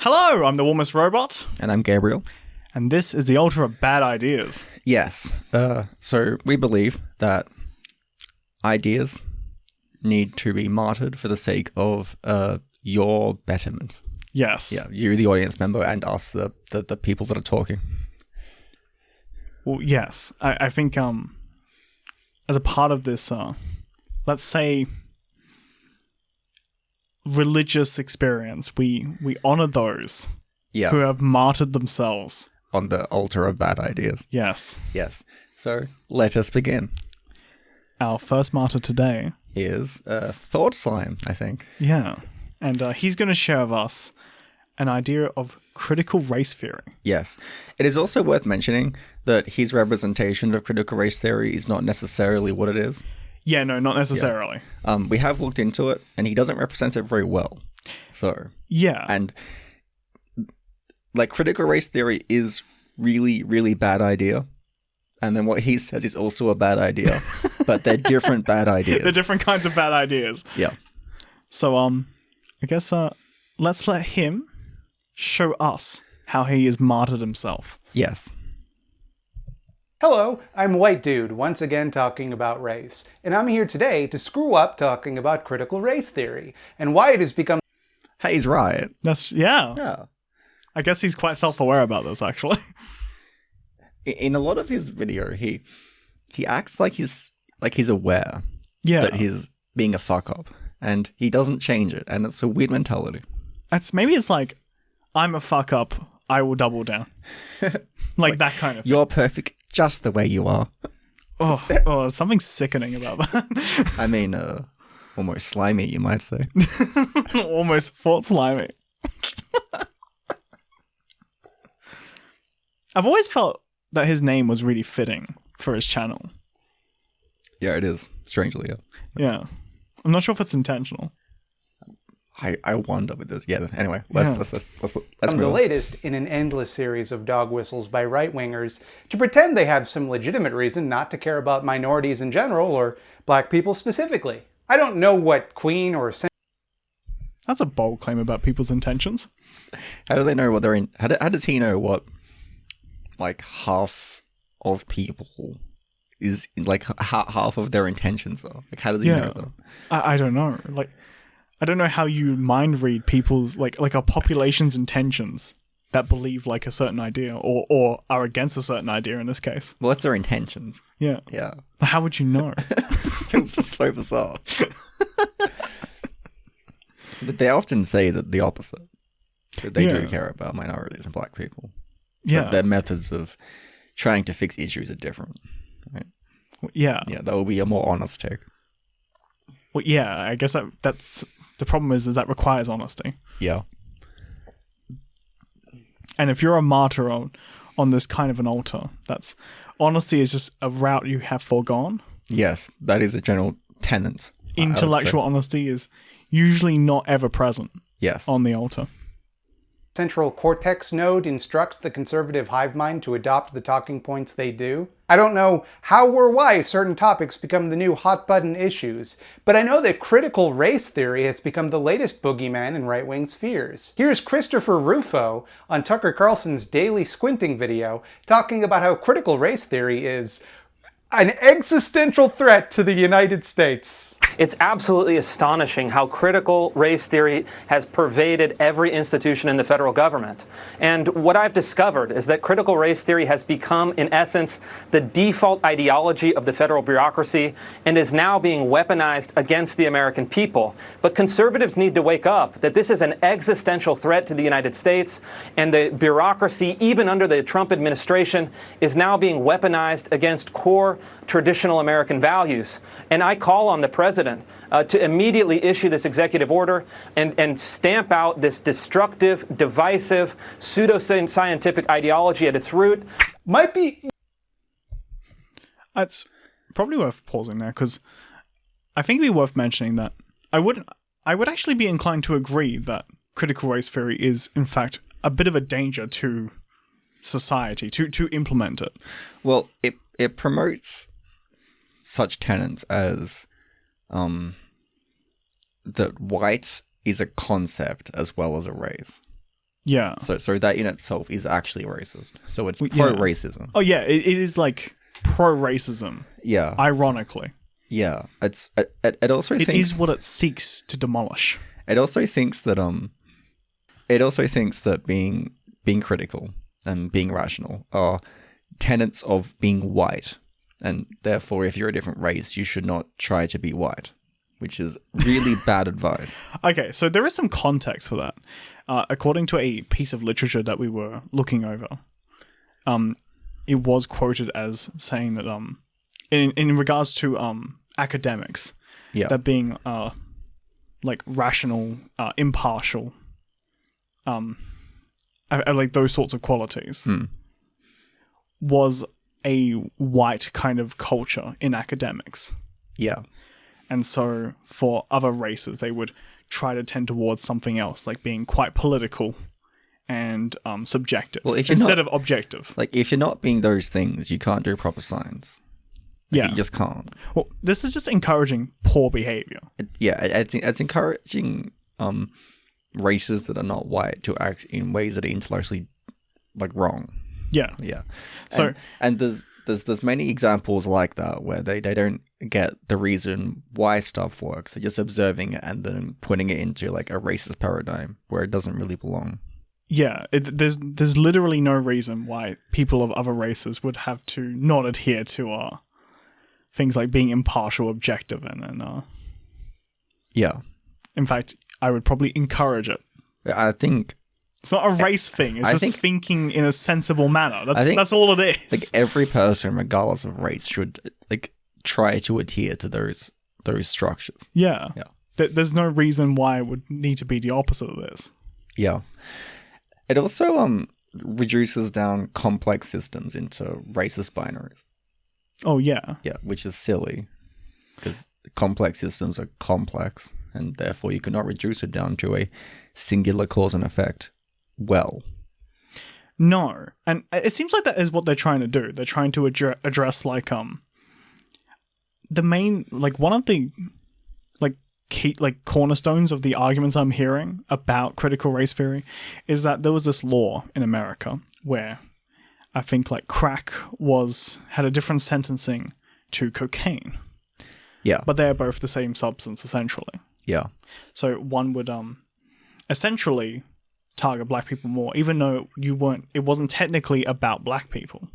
Hello, I'm the Warmest Robot, And I'm Gabriel. and this is the Altar of Bad Ideas. Yes. So we believe that ideas need to be martyred for the sake of your betterment. Yes. Yeah, you, the audience member, and us, the people that are talking. Well, yes. I think as a part of this, let's say, religious experience, we honor those Yeah. who have martyred themselves. On the altar of bad ideas. Yes. Yes. So let us begin. Our first martyr today Is Thought Slime, I think. Yeah. And he's going to share with us an idea of critical race theory. Yes. It is also worth mentioning that his representation of critical race theory is not necessarily what it is. Yeah, no, not necessarily. We have looked into it, and he doesn't represent it very well. So, Yeah. and like critical race theory is really, really bad idea. And then what he says is also a bad idea, but they're different bad ideas. They're different kinds of bad ideas. Yeah. So, I guess, let's let him show us how he has martyred himself. Yes. Hello, I'm White Dude, once again talking about race, and I'm here today to screw up talking about critical race theory, and why it has become Hey, he's right. Yeah. Yeah. I guess he's quite self-aware about this, actually. In a lot of his video, he acts like he's aware Yeah. that he's being a fuck up, and he doesn't change it, and it's a weird mentality. Maybe it's like, I'm a fuck up, I will double down. like that kind of thing. You're perfect just the way you are. Oh, something sickening about that. I mean, almost slimy, you might say. Almost Fort Slimy. I've always felt that his name was really fitting for his channel. Yeah, it is. Strangely, yeah. Yeah. I'm not sure if it's intentional. I wonder with this. Yeah. Anyway, let's the move on. latest in an endless series of dog whistles by right-wingers to pretend they have some legitimate reason not to care about minorities in general or black people specifically. I don't know what Queen or That's a bold claim about people's intentions. How do they know what they're in? How does he know what, like, half of people is, like, half of their intentions are? Like, how does he know them? I don't know. Like, I don't know how you mind read people's, like a population's intentions that believe, like, a certain idea or are against a certain idea in this case. Well, what's their intentions? Yeah. Yeah. But how would you know? It's just so bizarre. But they often say that the opposite. That they do care about minorities and black people. Yeah. But their methods of trying to fix issues are different. Right? Yeah. Yeah, that will be a more honest take. Well, yeah, I guess that's... The problem is that requires honesty. Yeah. And if you're a martyr on this kind of an altar, honesty is just a route you have foregone. Yes, that is a general tenet. Intellectual honesty is usually not ever present Yes. on the altar. central cortex node instructs the conservative hive mind to adopt the talking points they do. I don't know how or why certain topics become the new hot-button issues, but I know that critical race theory has become the latest boogeyman in right-wing spheres. Here's Christopher Rufo on Tucker Carlson's Daily Squinting video talking about how critical race theory is an existential threat to the United States. It's absolutely astonishing how critical race theory has pervaded every institution in the federal government. And what I've discovered is that critical race theory has become, in essence, the default ideology of the federal bureaucracy and is now being weaponized against the American people. But conservatives need to wake up that this is an existential threat to the United States, and the bureaucracy, even under the Trump administration, is now being weaponized against core traditional American values. And I call on the president to immediately issue this executive order and stamp out this destructive, divisive, pseudoscientific ideology at its root. Might be... It's probably worth pausing there, because I think it'd be worth mentioning that I would actually be inclined to agree that critical race theory is, in fact, a bit of a danger to society, to implement it. Well, it promotes such tenets as that white is a concept as well as a race. Yeah. So that in itself is actually racist. So it's Yeah. pro-racism. Oh yeah, it is like pro-racism. Yeah. Ironically, Yeah. It also it thinks is what it seeks to demolish. it also thinks that being critical and being rational are tenets of being white, and therefore if you're a different race you should not try to be white, which is really bad advice. Okay, so there is some context for that. According to a piece of literature that we were looking over, it was quoted as saying that in regards to academics, Yeah. that being like rational, impartial, like those sorts of qualities, was a white kind of culture in academics. Yeah. And so for other races, they would try to tend towards something else, like being quite political and subjective, Well, if you're instead not- of objective. Like, if you're not being those things, you can't do proper science. Yeah. You just can't. Well, this is just encouraging poor behavior. It's encouraging races that are not white to act in ways that are intellectually, like, wrong. Yeah. Yeah. So- and there's many examples like that where they don't get the reason why stuff works. They're just observing it and then putting it into like a racist paradigm where it doesn't really belong. Yeah, there's literally no reason why people of other races would have to not adhere to things like being impartial, objective, and Yeah. in fact, I would probably encourage it. I think It's not a race thing. It's I just think- thinking in a sensible manner. I think- That's all it is. like every person, regardless of race, should like try to adhere to those structures. yeah. Yeah. There's no reason why it would need to be the opposite of this. Yeah. It also reduces down complex systems into racist binaries. Oh yeah. Yeah, which is silly because complex systems are complex, and therefore you cannot reduce it down to a singular cause and effect. Well, No, and it seems like that is what they're trying to do. They're trying to address like the main, like one of the like key, like cornerstones of the arguments I'm hearing about critical race theory is that there was this law in America where I think like crack had a different sentencing to cocaine, yeah, but they're both the same substance essentially. yeah, So one would essentially target black people more, even though it wasn't technically about black people.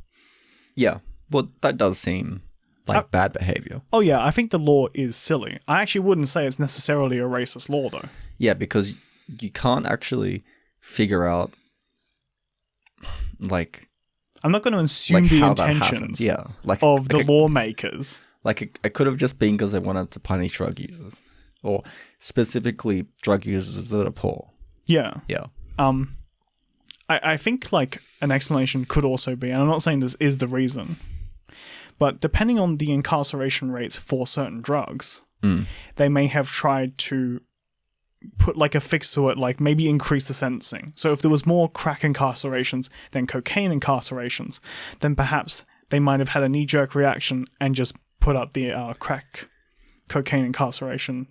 yeah. Well, that does seem like bad behavior. Oh yeah, I think the law is silly. I actually wouldn't say it's necessarily a racist law though. Yeah, because you can't actually figure out like I'm not going to assume the how that happens. intentions Yeah, of the lawmakers. Like it could have just been because they wanted to punish drug users, or specifically drug users that are poor. Yeah. Yeah, I think like an explanation could also be, and I'm not saying this is the reason, but depending on the incarceration rates for certain drugs, they may have tried to put like a fix to it, like maybe increase the sentencing. So if there was more crack incarcerations than cocaine incarcerations, then perhaps they might have had a knee-jerk reaction and just put up the crack cocaine incarceration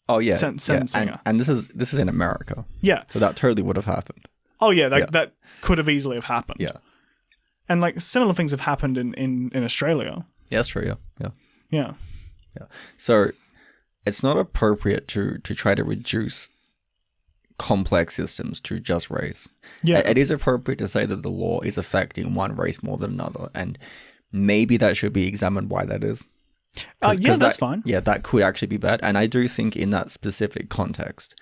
oh yeah, sentencing. yeah. And this is in America, Yeah. so that totally would have happened. Oh yeah, that could have easily have happened. Yeah, And like similar things have happened in Australia. yeah, that's true. Yeah. Yeah. So it's not appropriate to try to reduce complex systems to just race. Yeah. It is appropriate to say that the law is affecting one race more than another, and maybe that should be examined why that is. Yeah, that's fine. Yeah, that could actually be bad. And I do think in that specific context,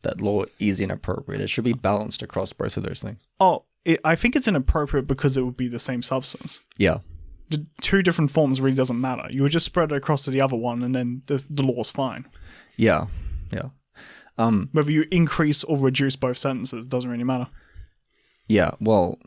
that law is inappropriate. It should be balanced across both of those things. Oh, I think it's inappropriate because it would be the same substance. Yeah. The two different forms really doesn't matter. You would just spread it across to the other one and then the law's fine. Yeah. Yeah. Whether you increase or reduce both sentences doesn't really matter. Yeah. Well,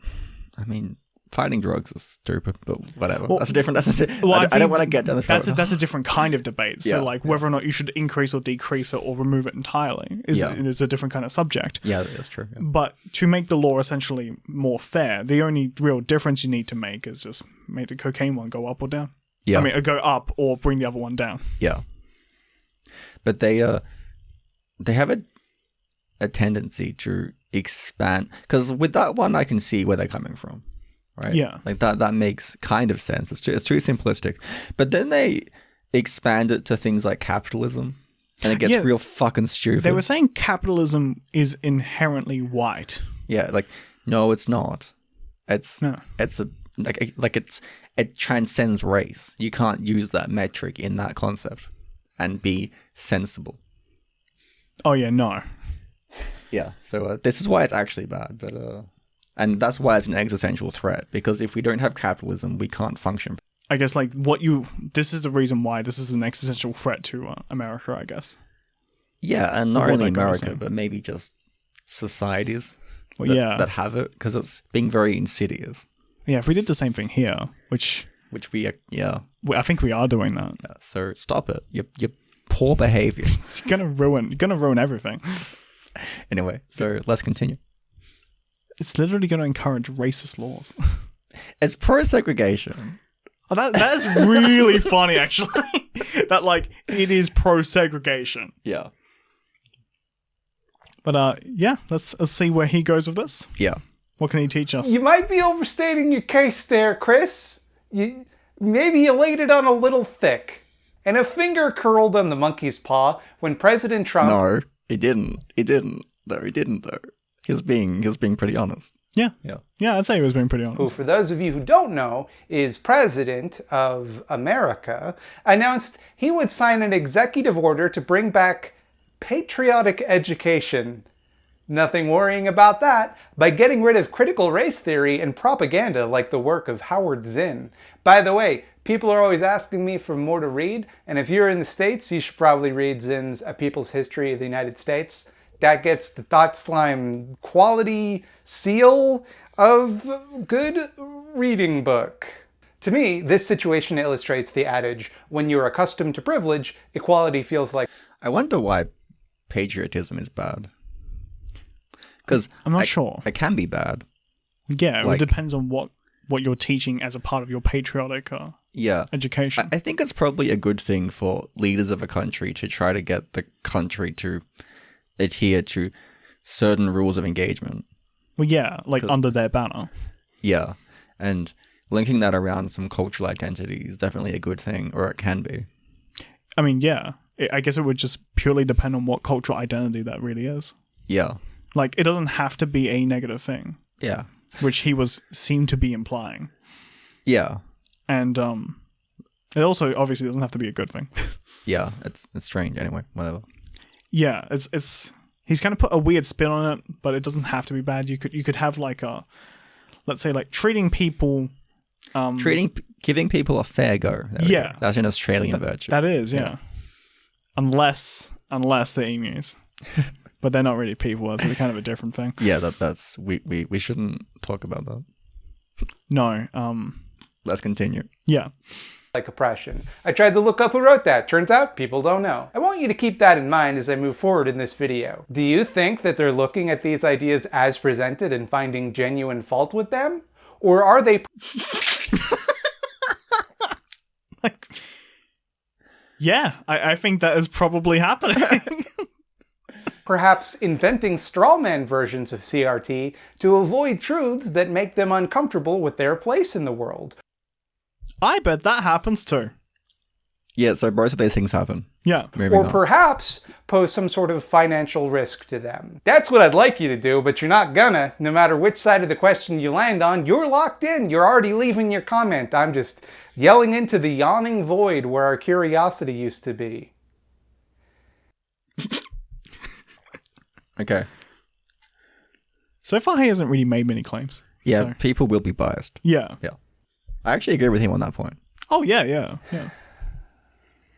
I mean, fighting drugs is stupid, but whatever. Well, That's a different. Well, I don't think want to get down the throat. that's a different kind of debate. So Yeah, like whether or not you should increase or decrease it or remove it entirely is a different kind of subject. Yeah, that's true. Yeah. But to make the law essentially more fair, the only real difference you need to make is just make the cocaine one go up or down. Yeah. I mean, go up or bring the other one down. Yeah. But they have a tendency to expand, because with that one I can see where they're coming from, right? Yeah. Like that makes kind of sense. It's too simplistic. But then they expand it to things like capitalism, and it gets Yeah. real fucking stupid. They were saying capitalism is inherently white. Yeah, like no, it's not. It's No. it's a it transcends race. You can't use that metric in that concept and be sensible. Oh yeah, no. Yeah, so this is why it's actually bad, but and that's why it's an existential threat, because if we don't have capitalism, we can't function. I guess like this is the reason why this is an existential threat to America, I guess. Yeah, and not What only that guy was America, saying. but maybe just societies Well, that, yeah. that have it, because it's being very insidious, Yeah, if we did the same thing here, which which we I think we are doing that. so stop it. Your poor behavior. It's gonna ruin everything. Anyway, so let's continue. It's literally gonna encourage racist laws. It's pro-segregation. Oh, that is really funny, actually. That like it is pro-segregation. Yeah. But yeah, let's see where he goes with this. Yeah. What can he teach us? You might be overstating your case there, Chris. Maybe you laid it on a little thick. And a finger curled on the monkey's paw when President Trump... No, he didn't. He didn't, though. He was being pretty honest. Yeah. Yeah. Yeah, I'd say he was being pretty who, honest. for those of you who don't know, is President of America, announced he would sign an executive order to bring back patriotic education. Nothing worrying about that by getting rid of critical race theory and propaganda like the work of Howard Zinn. By the way, people are always asking me for more to read, and if you're in the States, you should probably read Zinn's A People's History of the United States. That gets the Thought Slime quality seal of good reading book. To me, this situation illustrates the adage, when you're accustomed to privilege, equality feels like... I wonder why patriotism is bad. Because I'm not sure. It can be bad. Yeah, like- it depends on what you're teaching as a part of your patriotic Yeah. education. I think it's probably a good thing for leaders of a country to try to get the country to adhere to certain rules of engagement. Well, yeah, like under their banner. Yeah. And linking that around some cultural identity is definitely a good thing, or it can be. I mean, yeah. I guess it would just purely depend on what cultural identity that really is. Yeah. Like, it doesn't have to be a negative thing, Yeah. which he seemed to be implying. Yeah. And it also obviously doesn't have to be a good thing. Yeah. It's strange. Anyway, whatever. Yeah, it's he's kind of put a weird spin on it, but it doesn't have to be bad. You could have like let's say like treating people Giving people a fair go. There we Yeah. go. That's an Australian virtue. that is, yeah. Unless they're emus. But they're not really people, so they're kind of a different thing. Yeah, that's we shouldn't talk about that. No, Let's continue. yeah. like oppression. I tried to look up who wrote that. Turns out people don't know. I want you to keep that in mind as I move forward in this video. Do you think that they're looking at these ideas as presented and finding genuine fault with them? Or are they Yeah, I think that is probably happening. perhaps inventing strawman versions of CRT to avoid truths that make them uncomfortable with their place in the world? I bet that happens too. Yeah, so both of these things happen. Yeah. Moving Or on. perhaps pose some sort of financial risk to them. That's what I'd like you to do, but you're not gonna. No matter which side of the question you land on, you're locked in. You're already leaving your comment. I'm just yelling into the yawning void where our curiosity used to be. Okay. So far, he hasn't really made many claims. Yeah, So, people will be biased. yeah. Yeah. I actually agree with him on that point. Oh, yeah.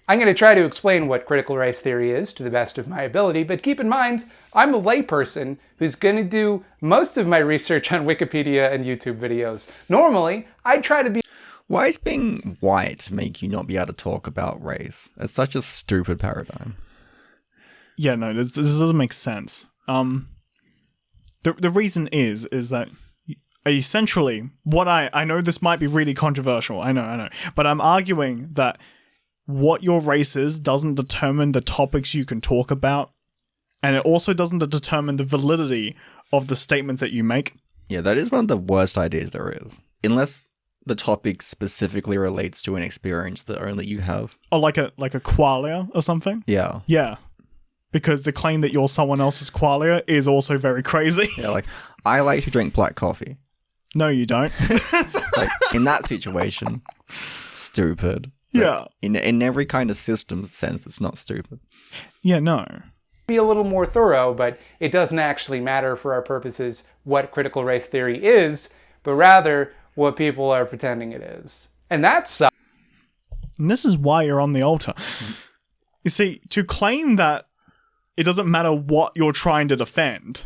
I'm going to try to explain what critical race theory is to the best of my ability, but keep in mind, I'm a layperson who's going to do most of my research on Wikipedia and YouTube videos. Normally, I try to be Why is being white make you not be able to talk about race? It's such a stupid paradigm. Yeah, no, this doesn't make sense. The reason is that essentially what I know this might be really controversial. I know, but I'm arguing that what your race is doesn't determine the topics you can talk about, and it also doesn't determine the validity of the statements that you make. Yeah, that is one of the worst ideas there is. Unless the topic specifically relates to an experience that only you have. Or like a qualia or something. Yeah. Yeah. Because the claim that you're someone else's qualia is also very crazy. Yeah, like, I like to drink black coffee. No, you don't. Like, in that situation, stupid. But Yeah. In every kind of system sense, it's not stupid. Yeah, no. Be a little more thorough, but it doesn't actually matter for our purposes what critical race theory is, but rather what people are pretending it is. And that sucks. And this is why you're on the altar. You see, to claim that it doesn't matter what you're trying to defend.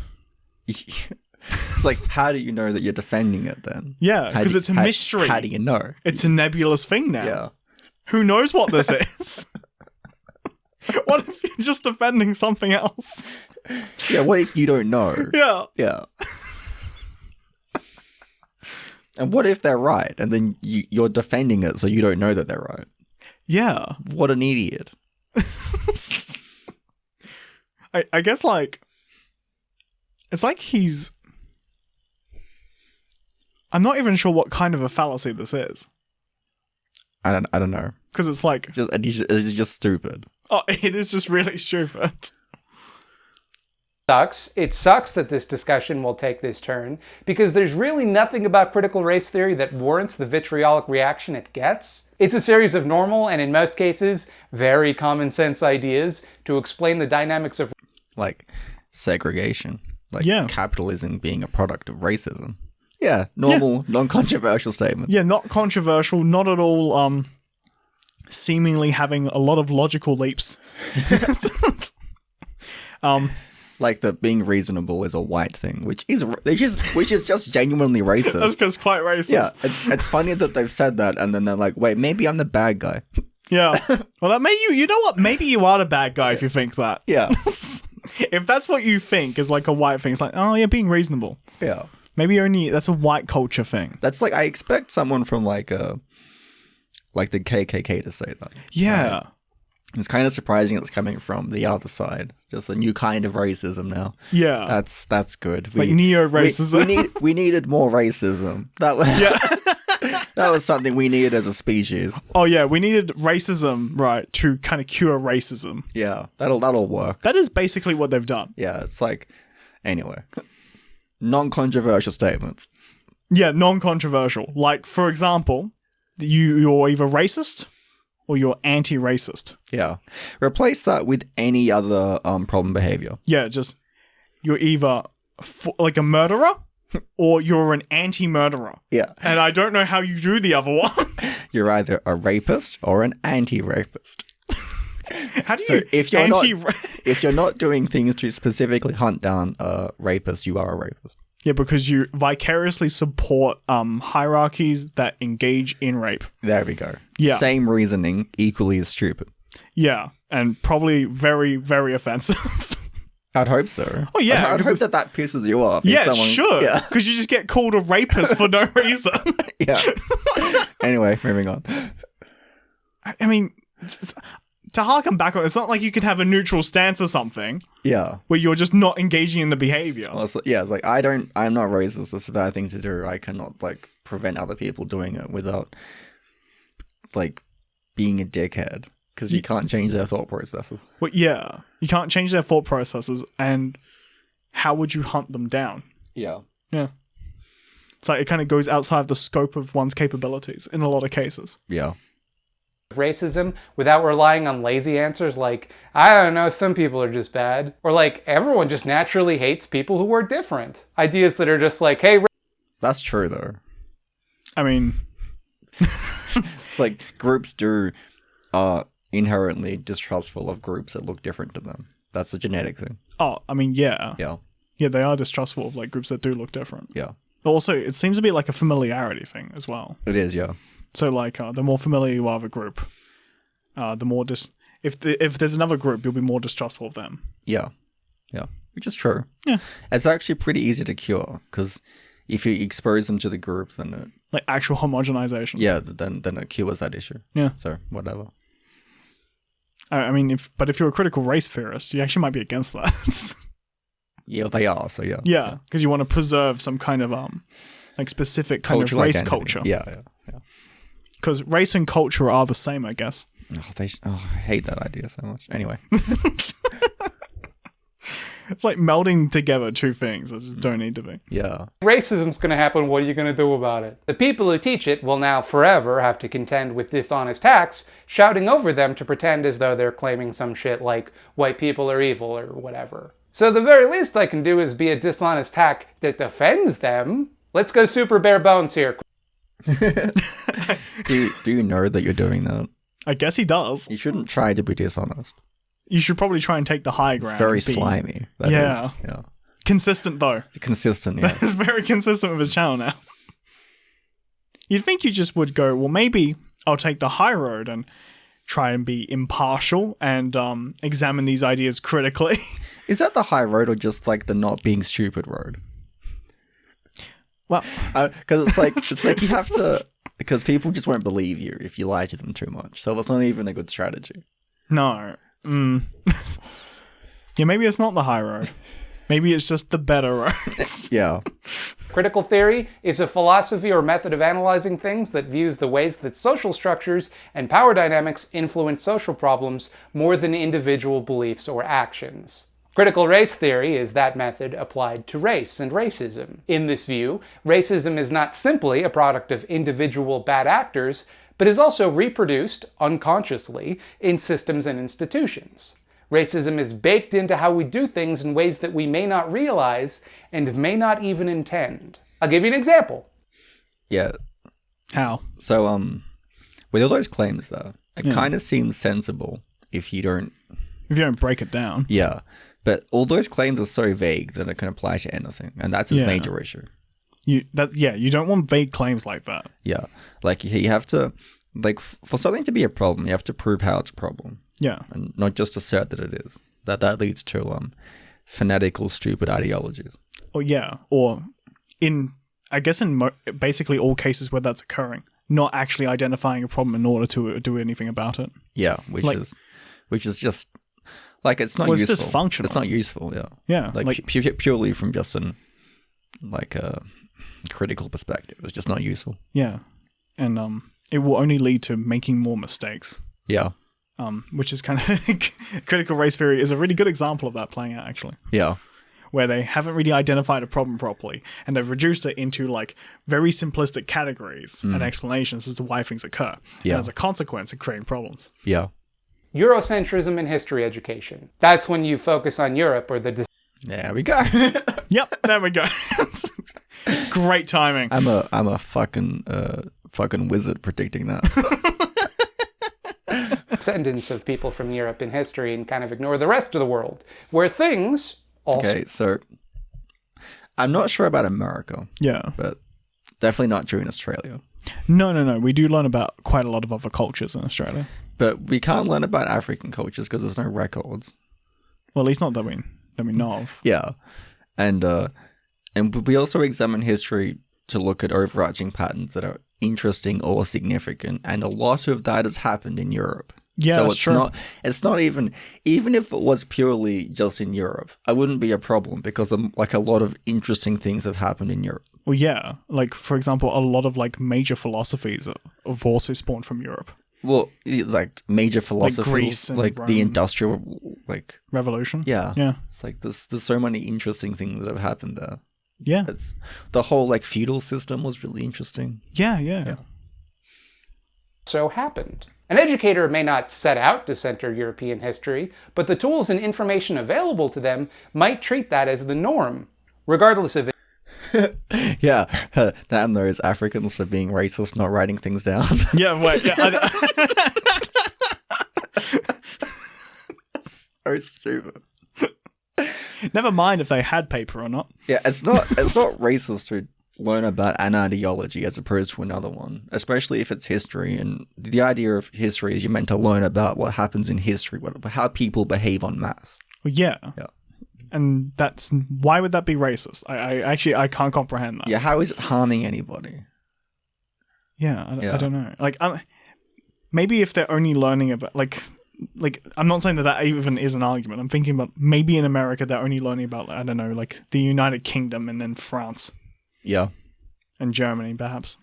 It's like, how do you know that you're defending it then? Yeah, How because do- it's a how- mystery. How do you know? It's a nebulous thing now. Yeah. Who knows what this is? What if you're just defending something else? Yeah, what if you don't know? Yeah. Yeah. And what if they're right and then you're defending it so you don't know that they're right? Yeah. What an idiot. I guess, like, it's like he's... I'm not even sure what kind of a fallacy this is. I don't know. Because it's like... It's just stupid. Oh, it is just really stupid. It sucks that this discussion will take this turn, because there's really nothing about critical race theory that warrants the vitriolic reaction it gets. It's a series of normal, and in most cases, very common sense ideas to explain the dynamics of Like segregation. Like Yeah. capitalism being a product of racism. Yeah, normal, non-controversial statement. Yeah, not controversial, not at all, seemingly having a lot of logical leaps. Like that being reasonable is a white thing, which is just genuinely That's racist. just quite racist. Yeah, it's funny that they've said that, and then they're like, "Wait, maybe I'm the bad guy." Yeah. Well, that may you know what? Maybe you are the bad guy if you think that. Yeah, If that's what you think is like a white thing, it's like, oh yeah, being reasonable. yeah. Maybe only that's a white culture thing. That's like I expect someone from like the KKK to say that. Yeah. It's kind of surprising it's coming from the other side. Just a new kind of racism now. Yeah. That's good. Like neo-racism. We needed more racism. That was that was something we needed as a species. Oh yeah, we needed racism, right, to kind of cure racism. Yeah, that'll work. That is basically what they've done. Yeah, it's like anyway, non-controversial statements. Yeah, non-controversial. Like, for example, you're either racist or you're anti-racist. Yeah, replace that with any other problem behavior. Yeah, just you're either like a murderer or you're an anti-murderer. Yeah, And I don't know how you do the other one. you're either a rapist or an anti-rapist. How do you So if you're not doing things to specifically hunt down a rapist, you are a rapist. Yeah, because you vicariously support hierarchies that engage in rape. There we go. Yeah. Same reasoning, equally as stupid. Yeah, and probably very, very offensive. I'd hope so. Oh, yeah, I'd hope because- that pisses you off. if Yeah, someone- sure. Yeah. Because you just get called a rapist for no reason. Yeah. Anyway, moving on. I mean, to harken back on, it's not like you can have a neutral stance or something Yeah. where you're just not engaging in the behavior. Well, it's like I'm not racist. It's a bad thing to do. I cannot like prevent other people doing it without like being a dickhead because you can't change their thought processes. Well, yeah, you can't change their thought processes, and how would you hunt them down? Yeah. Yeah. It's like it kind of goes outside the scope of one's capabilities in a lot of cases. Yeah. racism without relying on lazy answers like, I don't know, some people are just bad. Or like, everyone just naturally hates people who are different. Ideas that are just like, hey, That's true though. I mean, It's like groups are inherently distrustful of groups that look different to them. That's a genetic thing. yeah. Yeah. Yeah, they are distrustful of like groups that do look different. Yeah. Also, it seems to be like a familiarity thing as well. It is, yeah. So like, the more familiar you are with a group, the more if there's another group, you'll be more distrustful of them. Yeah. Yeah. Which is true. Yeah. It's actually pretty easy to cure because if you expose them to the group, then it, Like actual homogenization. yeah, then it cures that issue. Yeah. So whatever. I mean, if you're a critical race theorist, you actually might be against that. Yeah, they are. So yeah. Yeah, because you want to preserve some kind of like specific kind Cultural of race identity. culture. Yeah. Because race and culture are the same, I guess. I hate that idea so much. Anyway. It's like melding together two things that just don't need to be. Yeah. Racism's going to happen. What are you going to do about it? The people who teach it will now forever have to contend with dishonest hacks shouting over them to pretend as though they're claiming some shit like white people are evil or whatever. So the very least I can do is be a dishonest hack that defends them. Let's go super bare bones here. Do you know that you're doing that? I guess he does. You shouldn't try to be dishonest. You should probably try and take the high ground. It's very and be slimy. That Yeah. is. Yeah. consistent, though. Consistent, yes. It's very consistent with his channel now. You'd think you just would go, well, maybe I'll take the high road and try and be impartial and examine these ideas critically. Is that the high road or just like the not being stupid road? Well, because it's like you have to, because people just won't believe you if you lie to them too much. So it's not even a good strategy. no. Yeah, maybe it's not the high road. Maybe it's just the better road. Yeah. Critical theory is a philosophy or method of analyzing things that views the ways that social structures and power dynamics influence social problems more than individual beliefs or actions. Critical race theory is that method applied to race and racism. In this view, racism is not simply a product of individual bad actors, but is also reproduced, unconsciously, in systems and institutions. Racism is baked into how we do things in ways that we may not realize and may not even intend. I'll give you an example. Yeah. How? So, with all those claims, though, it kind of seems sensible if you don't... If you don't break it down. Yeah. But all those claims are so vague that it can apply to anything. And that's its major issue. You don't want vague claims like that. Yeah. Like, you have to... Like, for something to be a problem, you have to prove how it's a problem. Yeah. And not just assert that it is. That leads to fanatical, stupid ideologies. Or yeah. Or in basically all cases where that's occurring, not actually identifying a problem in order to do anything about it. Yeah, which is just like it's not useful. It's dysfunctional. It's not useful. Yeah. Yeah. Like purely from just a critical perspective, it's just not useful. Yeah. And it will only lead to making more mistakes. Yeah. Which is kind of critical race theory is a really good example of that playing out, actually. Yeah. Where they haven't really identified a problem properly, and they've reduced it into like very simplistic categories and explanations as to why things occur. Yeah. And as a consequence of creating problems. Yeah. Eurocentrism in history education. That's when you focus on Europe or the... There we go. Yep, there we go. Great timing. I'm a fucking wizard predicting that. descendants of people from Europe in history and kind of ignore the rest of the world, where things also... Okay, so I'm not sure about America. Yeah. But definitely not true in Australia. No. We do learn about quite a lot of other cultures in Australia. But we can't learn about African cultures because there's no records. Well, at least not that we know of. Yeah. And we also examine history to look at overarching patterns that are interesting or significant, and a lot of that has happened in Europe. Yeah, so that's true. It's not even if it was purely just in Europe, I wouldn't be a problem because like a lot of interesting things have happened in Europe. Well, yeah, like for example, a lot of like major philosophies have also spawned from Europe. Well, like major philosophies, Greece and like Rome. the industrial, like Revolution. yeah. It's like there's so many interesting things that have happened there. It's the whole like feudal system was really interesting. Yeah. So happened. An educator may not set out to center European history, but the tools and information available to them might treat that as the norm, regardless of it. Yeah, damn those Africans for being racist, not writing things down. Yeah, wait, yeah. So stupid. Never mind if they had paper or not. Yeah, it's not racist to learn about an ideology as opposed to another one, especially if it's history. And the idea of history is you're meant to learn about what happens in history, how people behave en masse. Well, yeah. Yeah. And why would that be racist? I can't comprehend that. Yeah, how is it harming anybody? Yeah, I don't know. Like, maybe if they're only learning about, like, like, I'm not saying that even is an argument. I'm thinking about maybe in America they're only learning about, I don't know, like the United Kingdom and then France Yeah. and Germany, perhaps.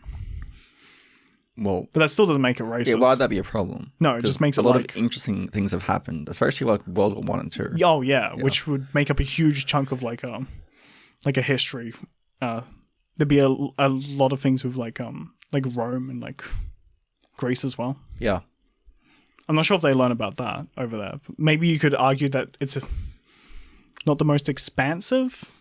Well, But that still doesn't make it racist. yeah, why would that be a problem? No, it just makes a it lot like- of interesting things have happened, especially like World War One and Two. Oh yeah, which would make up a huge chunk of like a history. There'd be a lot of things with like Rome and like Greece as well. Yeah. I'm not sure if they learn about that over there. Maybe you could argue that it's not the most expansive,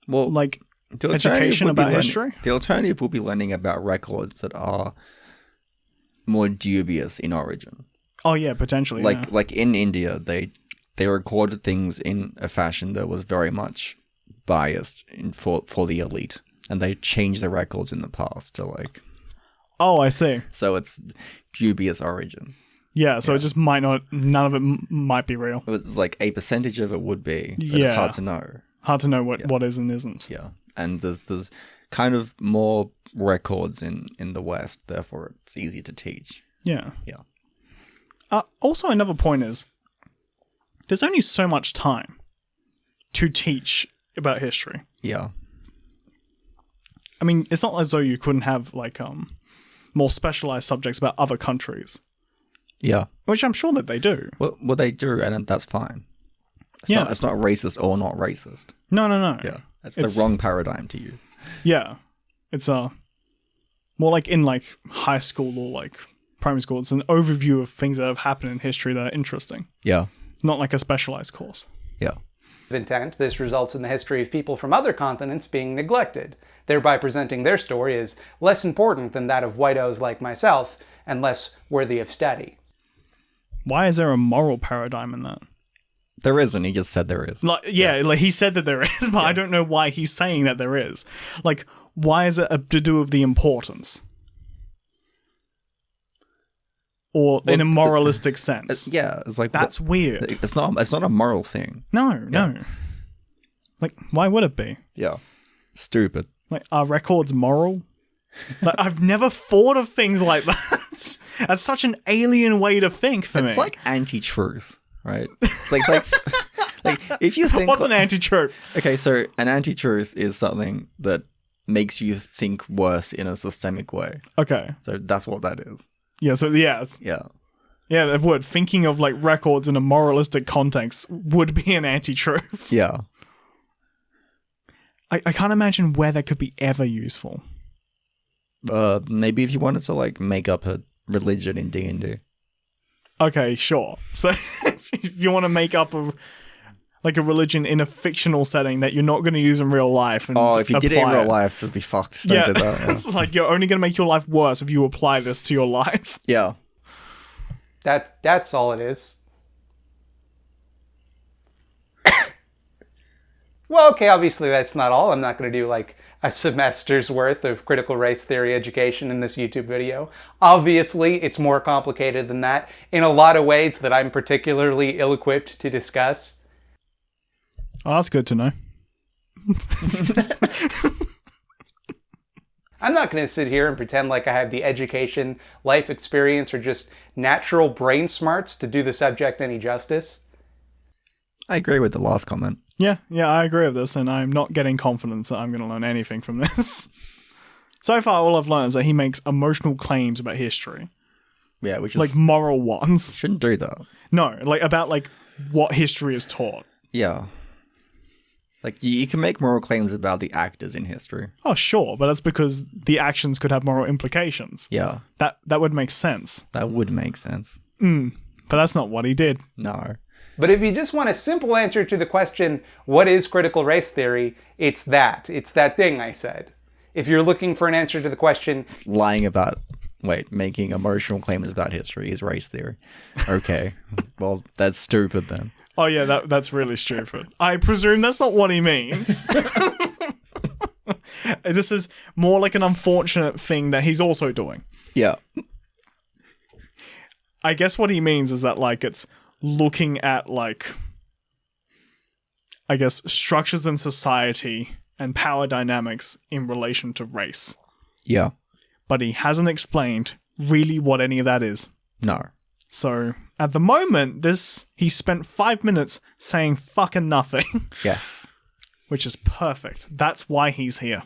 Well, like the alternative education would be about learning- history. The alternative will be learning about records that are more dubious in origin. Oh yeah, potentially. Like in India, they recorded things in a fashion that was very much biased for the elite, and they changed the records in the past to like. Oh, I see. So it's dubious origins. Yeah, so it just might not. None of it might be real. It's like a percentage of it would be, but it's Yeah. hard to know. Hard to know what is and isn't. Yeah, and there's kind of more records in the West, therefore it's easy to teach. Yeah. Yeah. Also, another point is there's only so much time to teach about history. Yeah. I mean, it's not as though you couldn't have like more specialized subjects about other countries, Yeah. which I'm sure that they do. Well, they do, and that's fine. It's not racist or not racist. No. Yeah. It's the wrong paradigm to use. Yeah, it's more like in like high school or like primary school. It's an overview of things that have happened in history that are interesting, Yeah. not like a specialized course. Yeah. Intent, this results in the history of people from other continents being neglected, thereby presenting their story as less important than that of whitos like myself, and less worthy of study. Why is there a moral paradigm in that? There isn't. He just said there is. Like, like he said that there is, but I don't know why he's saying that there is. Like, why is it to do with the importance? Or in a moralistic sense? It's like That's weird. It's not a moral thing. No. Like, why would it be? Yeah. Stupid. Like, are records moral? Like, I've never thought of things like that. That's such an alien way to think for me. It's like anti-truth, right? It's like if you think What's an anti-truth? Okay, so an anti-truth is something that makes you think worse in a systemic way. Okay. So that's what that is. Yeah, so yeah. Yeah. Yeah, it would. Thinking of like records in a moralistic context would be an anti-truth. Yeah. I can't imagine where that could be ever useful. Maybe if you wanted to like make up a religion in D&D. Okay, sure. So if you want to make up a religion in a fictional setting that you're not going to use in real life. And if you did it in apply real life, it'd be fucked. Don't do that. It's like you're only going to make your life worse if you apply this to your life. Yeah. That's all it is. Well, okay, obviously that's not all. I'm not going to do like a semester's worth of critical race theory education in this YouTube video. Obviously, it's more complicated than that in a lot of ways that I'm particularly ill-equipped to discuss. Oh, that's good to know. I'm not going to sit here and pretend like I have the education, life experience, or just natural brain smarts to do the subject any justice. I agree with the last comment. Yeah, I agree with this, and I'm not getting confidence that I'm going to learn anything from this. So far, all I've learned is that he makes emotional claims about history. Yeah, which is... Like moral ones. Shouldn't do that. No, like about like what history is taught. Yeah. Like, you can make moral claims about the actors in history. Oh, sure, but that's because the actions could have moral implications. Yeah. That would make sense. That would make sense. But that's not what he did. No. But if you just want a simple answer to the question, what is critical race theory? It's that. It's that thing I said. If you're looking for an answer to the question... making emotional claims about history is race theory. Okay. Well, that's stupid then. Oh yeah, that's really stupid. I presume that's not what he means. This is more like an unfortunate thing that he's also doing. Yeah. I guess what he means is that like it's looking at like, I guess, structures in society and power dynamics in relation to race. Yeah. But he hasn't explained really what any of that is. No. So At the moment, he spent 5 minutes saying fucking nothing, Yes. which is perfect. That's why he's here.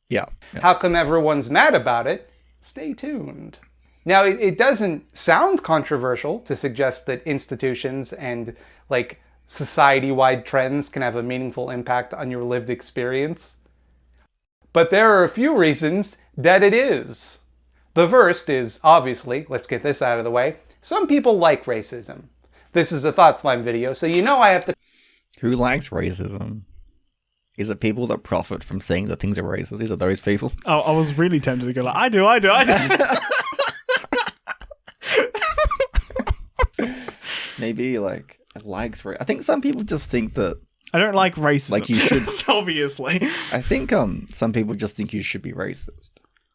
Yeah. How come everyone's mad about it? Stay tuned. Now, it doesn't sound controversial to suggest that institutions and, like, society-wide trends can have a meaningful impact on your lived experience. But there are a few reasons that it is. The first is, obviously, let's get this out of the way, some people like racism. This is a Thought Slime video, so you know I have to... Who likes racism? Is it people that profit from saying that things are racist? Is it those people? Oh, I was really tempted to go like, I do. Maybe, like, likes racism. I think some people just think that... I don't like racism. Like, you should... Obviously. I think some people just think you should be racist.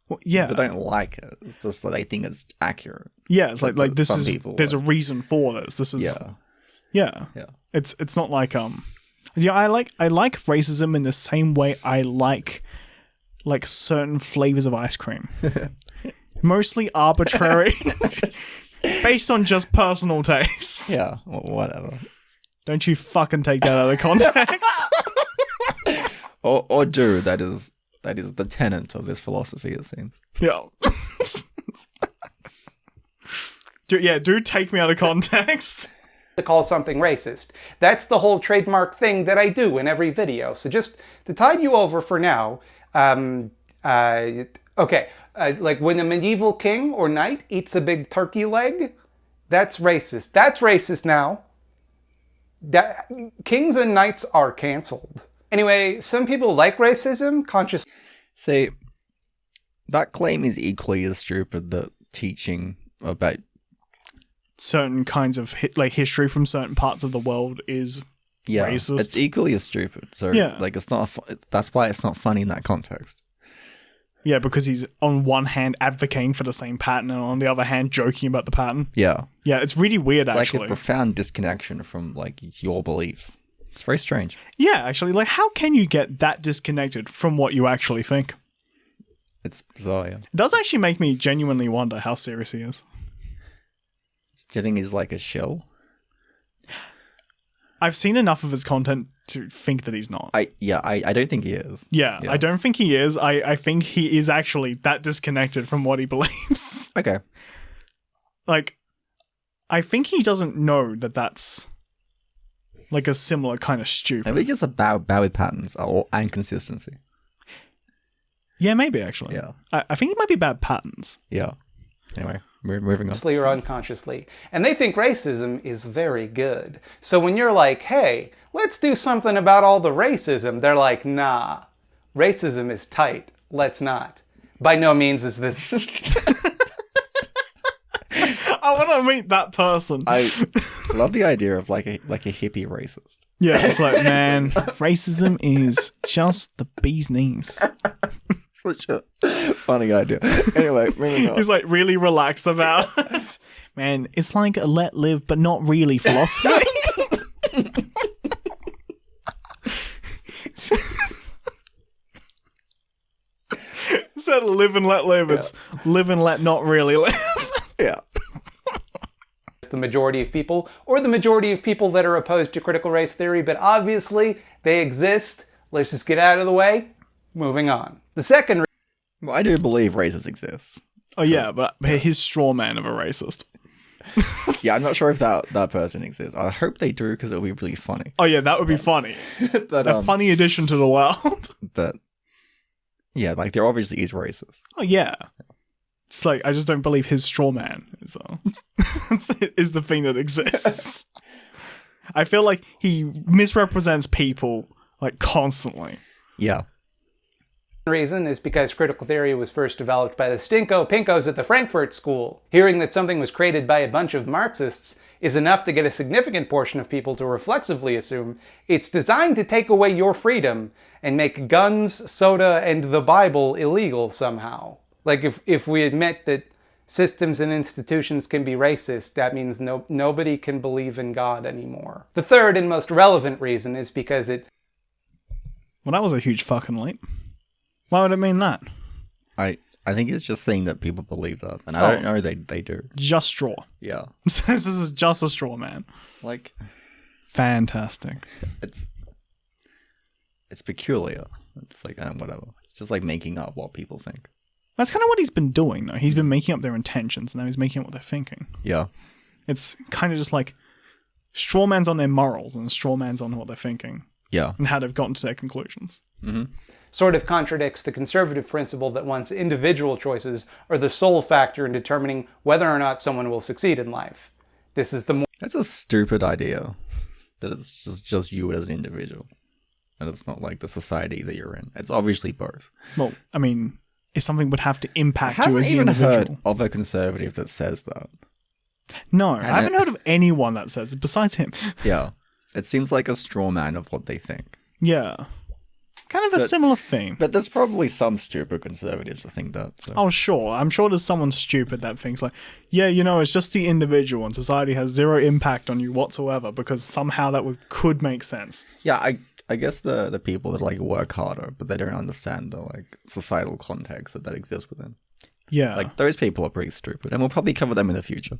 Well, yeah. But they don't like it. It's just that they think it's accurate. Yeah, it's like this some is... people, there's like- a reason for this. This is... Yeah. Yeah. It's not like yeah, I like racism in the same way I like certain flavors of ice cream. Mostly arbitrary, based on just personal taste. Yeah, whatever. Don't you fucking take that out of context. Or do. That is the tenet of this philosophy, it seems. Yeah. Do take me out of context. to call something racist. That's the whole trademark thing that I do in every video. So just to tide you over for now, like when a medieval king or knight eats a big turkey leg, that's racist. That's racist now. Kings and knights are canceled. Anyway, some people like racism, See, that claim is equally as stupid that teaching about certain kinds of history from certain parts of the world is racist. It's equally as stupid. So it's not. That's why it's not funny in that context. Yeah, because he's on one hand advocating for the same pattern and on the other hand joking about the pattern. Yeah. Yeah, it's really weird, it's actually. Like a profound disconnection from your beliefs. It's very strange. Yeah, actually, how can you get that disconnected from what you actually think? It's bizarre, yeah. It does actually make me genuinely wonder how serious he is. Do you think he's like a shill? I've seen enough of his content to think that he's not. I don't think he is. Yeah, I don't think he is. I think he is actually that disconnected from what he believes. Okay. I think he doesn't know that that's a similar kind of stupid. Maybe just a bad with patterns and consistency. Yeah, maybe actually. Yeah. I think it might be bad patterns. Yeah. Anyway, we're moving on. or unconsciously. And they think racism is very good. So when you're like, hey, let's do something about all the racism, they're like, nah, racism is tight. Let's not. By no means is this... I want to meet that person. I love the idea of like a hippie racist. Yeah, it's like, man, racism is just the bee's knees. Such a funny idea. Anyway, moving on. He's really relaxed about it. Man, it's like a let live, but not really philosophy. Instead of live and let live, it's live and let not really live. Yeah. the majority of people, or the majority of people that are opposed to critical race theory, but obviously they exist. Let's just get out of the way. Moving on. The second Well, I do believe racists exist. Oh yeah, but his straw man of a racist. Yeah, I'm not sure if that person exists. I hope they do because it would be really funny. Oh yeah, that would be funny. But, a funny addition to the world. But yeah, there obviously is racist. Oh yeah. It's I just don't believe his straw man is the thing that exists. I feel like he misrepresents people constantly. Yeah. reason is because critical theory was first developed by the Stinko Pinkos at the Frankfurt School. Hearing that something was created by a bunch of Marxists is enough to get a significant portion of people to reflexively assume it's designed to take away your freedom and make guns, soda, and the Bible illegal somehow. If we admit that systems and institutions can be racist, that means nobody can believe in God anymore. The third and most relevant reason is because Well, that was a huge fucking leap. Why would it mean that? I think it's just saying that people believe that, and I don't know they do. Just straw. Yeah, This is just a straw man. like Fantastic. it's peculiar. It's like whatever. It's just like making up what people think. That's kind of what he's been doing, though. He's been making up their intentions, and now he's making up what they're thinking. Yeah, It's kind of just like straw man's on their morals and straw man's on what they're thinking yeah. and how they've gotten to their conclusions. Sort of contradicts the conservative principle that one's individual choices are the sole factor in determining whether or not someone will succeed in life. This is the That's a stupid idea. That it's just you as an individual, and it's not like the society that you're in. It's obviously both. Well, I mean, if something would have to impact I you haven't as the even individual. heard of a conservative that says that. No, I haven't heard of anyone that says it besides him. Yeah, it seems like a straw man of what they think. Yeah. Kind of a similar theme. But there's probably some stupid conservatives that think that. So. Oh, sure. I'm sure there's someone stupid that thinks like, yeah, it's just the individual and society has zero impact on you whatsoever because somehow that could make sense. Yeah, I guess the people that like work harder, but they don't understand the like societal context that exists within. Yeah. Like those people are pretty stupid, and we'll probably cover them in the future.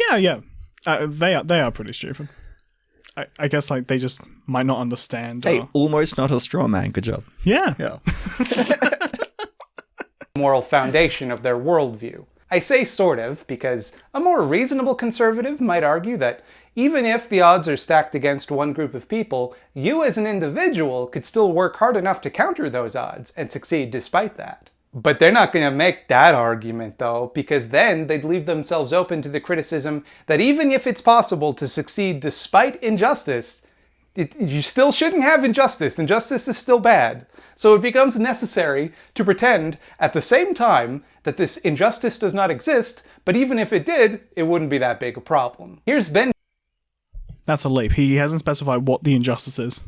Yeah. They are pretty stupid. I guess like they just might not understand. Hey, almost not a straw man. Good job. Yeah. Yeah. moral foundation of their worldview. I say sort of because a more reasonable conservative might argue that even if the odds are stacked against one group of people, you as an individual could still work hard enough to counter those odds and succeed despite that. But they're not going to make that argument, though, because then they'd leave themselves open to the criticism that even if it's possible to succeed despite injustice, you still shouldn't have injustice. Injustice is still bad. So it becomes necessary to pretend at the same time that this injustice does not exist, but even if it did, it wouldn't be that big a problem. Here's Ben. That's a leap. He hasn't specified what the injustice is.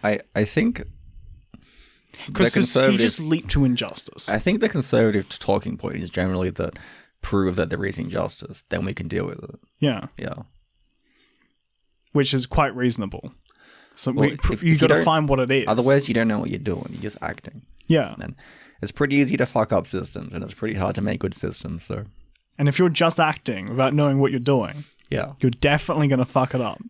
I think... Because he just leaped to injustice. I think the conservative talking point is generally that prove that there is injustice, then we can deal with it. Yeah. Yeah. Which is quite reasonable. So Well, you've got to find what it is. Otherwise, you don't know what you're doing. You're just acting. Yeah. And it's pretty easy to fuck up systems, and it's pretty hard to make good systems. So And if you're just acting without knowing what you're doing, yeah, you're definitely going to fuck it up.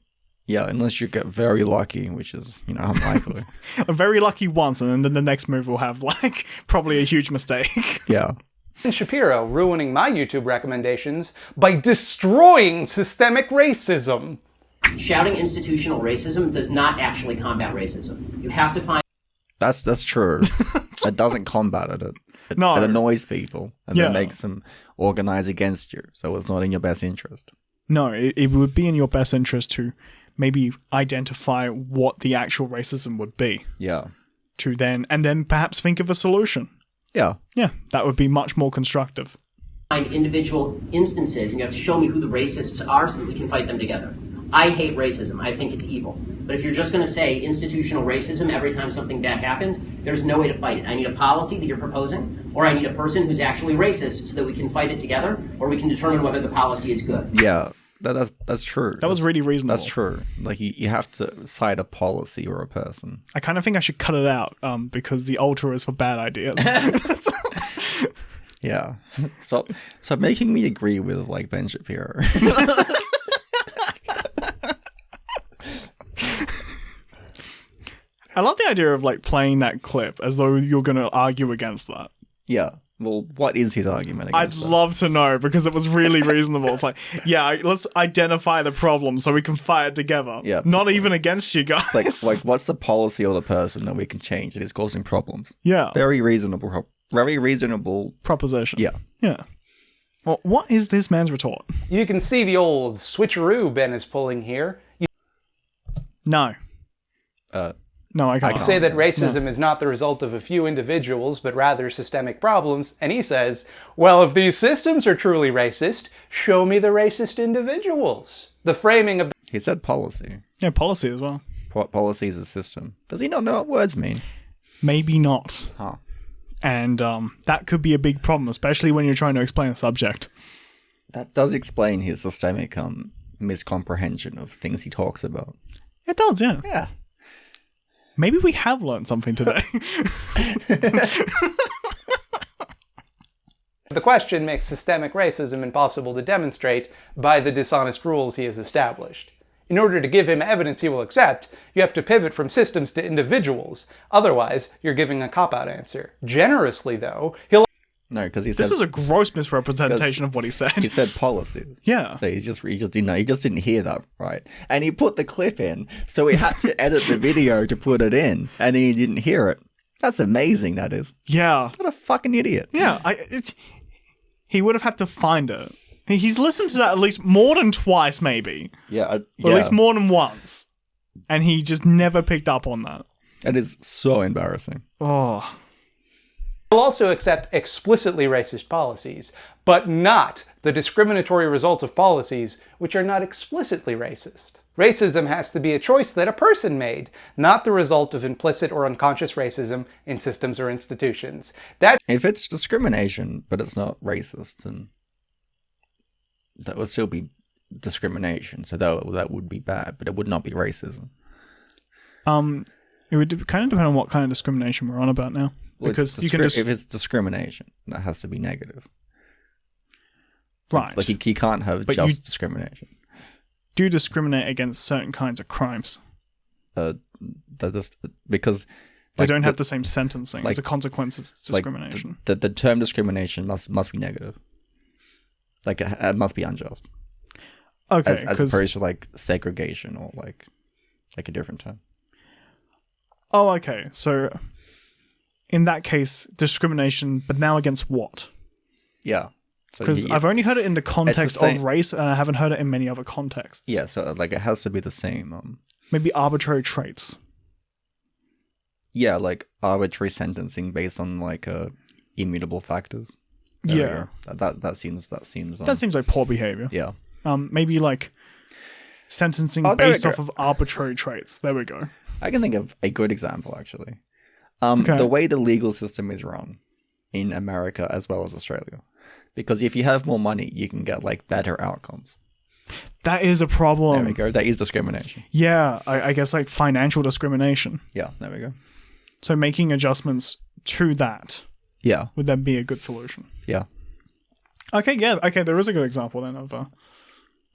yeah, unless you get very lucky, which is unlikely. Very lucky once, and then the next move will have like probably a huge mistake. Yeah. Shapiro ruining my YouTube recommendations by destroying systemic racism. Shouting institutional racism does not actually combat racism. You have to find... That's true. It doesn't combat it. It annoys people, and then makes them organize against you, so it's not in your best interest. No, it would be in your best interest to maybe identify what the actual racism would be. Yeah. And then perhaps think of a solution. Yeah. Yeah, that would be much more constructive. Find individual instances, and you have to show me who the racists are so that we can fight them together. I hate racism. I think it's evil. But if you're just going to say institutional racism every time something bad happens, there's no way to fight it. I need a policy that you're proposing, or I need a person who's actually racist so that we can fight it together, or we can determine whether the policy is good. Yeah. That's true. That was really reasonable. That's true. Like, you have to cite a policy or a person. I kind of think I should cut it out because the altar is for bad ideas. Yeah. So making me agree with, like, Ben Shapiro. I love the idea of, like, playing that clip as though you're going to argue against that. Yeah. Well, what is his argument I'd against that? love to know because it was really reasonable. It's like, yeah, let's identify the problem so we can fight it together. Yeah. Not even against you guys. It's like what's the policy or the person that we can change that is causing problems? Yeah. Very reasonable. Very reasonable. Proposition. Yeah. Yeah. Well, what is this man's retort? You can see the old switcheroo Ben is pulling here. No. No, I can't. You say that racism is not the result of a few individuals, but rather systemic problems, and he says, well, if these systems are truly racist, show me the racist individuals. The framing of... He said policy. Yeah, policy as well. Policy is a system. Does he not know what words mean? Maybe not. Huh. And that could be a big problem, especially when you're trying to explain a subject. That does explain his systemic miscomprehension of things he talks about. It does, yeah. Yeah. Maybe we have learned something today. The question makes systemic racism impossible to demonstrate by the dishonest rules he has established. In order to give him evidence he will accept, you have to pivot from systems to individuals. Otherwise, you're giving a cop-out answer. Generously, though, he'll... No, because he said... This is a gross misrepresentation of what he said. He said policies. Yeah. So he just didn't know. He just didn't hear that, right? And he put the clip in, so he had to edit the video to put it in, and then he didn't hear it. That's amazing, that is. Yeah. What a fucking idiot. Yeah, he would have had to find it. He's listened to that at least more than twice, maybe. Yeah. Or at least more than once. And he just never picked up on that. That is so embarrassing. Oh. He'll also accept explicitly racist policies, but not the discriminatory result of policies which are not explicitly racist. Racism has to be a choice that a person made, not the result of implicit or unconscious racism in systems or institutions. If it's discrimination, but it's not racist, then that would still be discrimination. So that would be bad, but it would not be racism. It would kind of depend on what kind of discrimination we're on about now. Well, Because you can just... if it's discrimination, that has to be negative. Right. Like he can't have But just discrimination. Do discriminate against certain kinds of crimes. Because They don't have the same sentencing like- as a consequence of discrimination. Like the term discrimination must be negative. Like it must be unjust. Okay, As opposed to like segregation or like a different term. Oh, okay. So, in that case, discrimination, but now against what? Yeah. So Because I've only heard it in the context same- of race, and I haven't heard it in many other contexts. Yeah, so like it has to be the same. Maybe arbitrary traits. Yeah, like arbitrary sentencing based on like immutable factors. There we Yeah. go. That seems. That seems like poor behavior. Yeah. Maybe like sentencing Oh, there we based go. off of arbitrary traits. There we go. I can think of a good example actually. Okay. The way the legal system is run in America as well as Australia. Because if you have more money, you can get like better outcomes. That is a problem. There we go. That is discrimination. Yeah, I guess like financial discrimination. Yeah, there we go. So making adjustments to that, Yeah, would that be a good solution? yeah. Okay, yeah, okay, there is a good example then of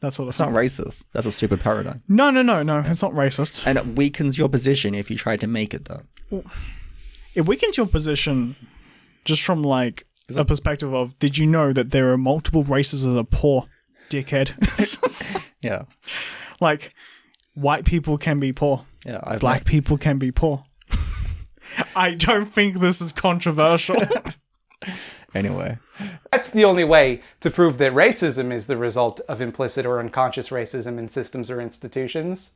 that sort of It's thing. not racist. That's a stupid paradigm. No, it's not racist. And it weakens your position if you try to make it that. It weakens your position just from like a perspective of, did you know that there are multiple races that are poor, dickhead? Yeah. Like, white people can be poor. Yeah. Black people can be poor. I don't think this is controversial. Anyway. That's the only way to prove that racism is the result of implicit or unconscious racism in systems or institutions.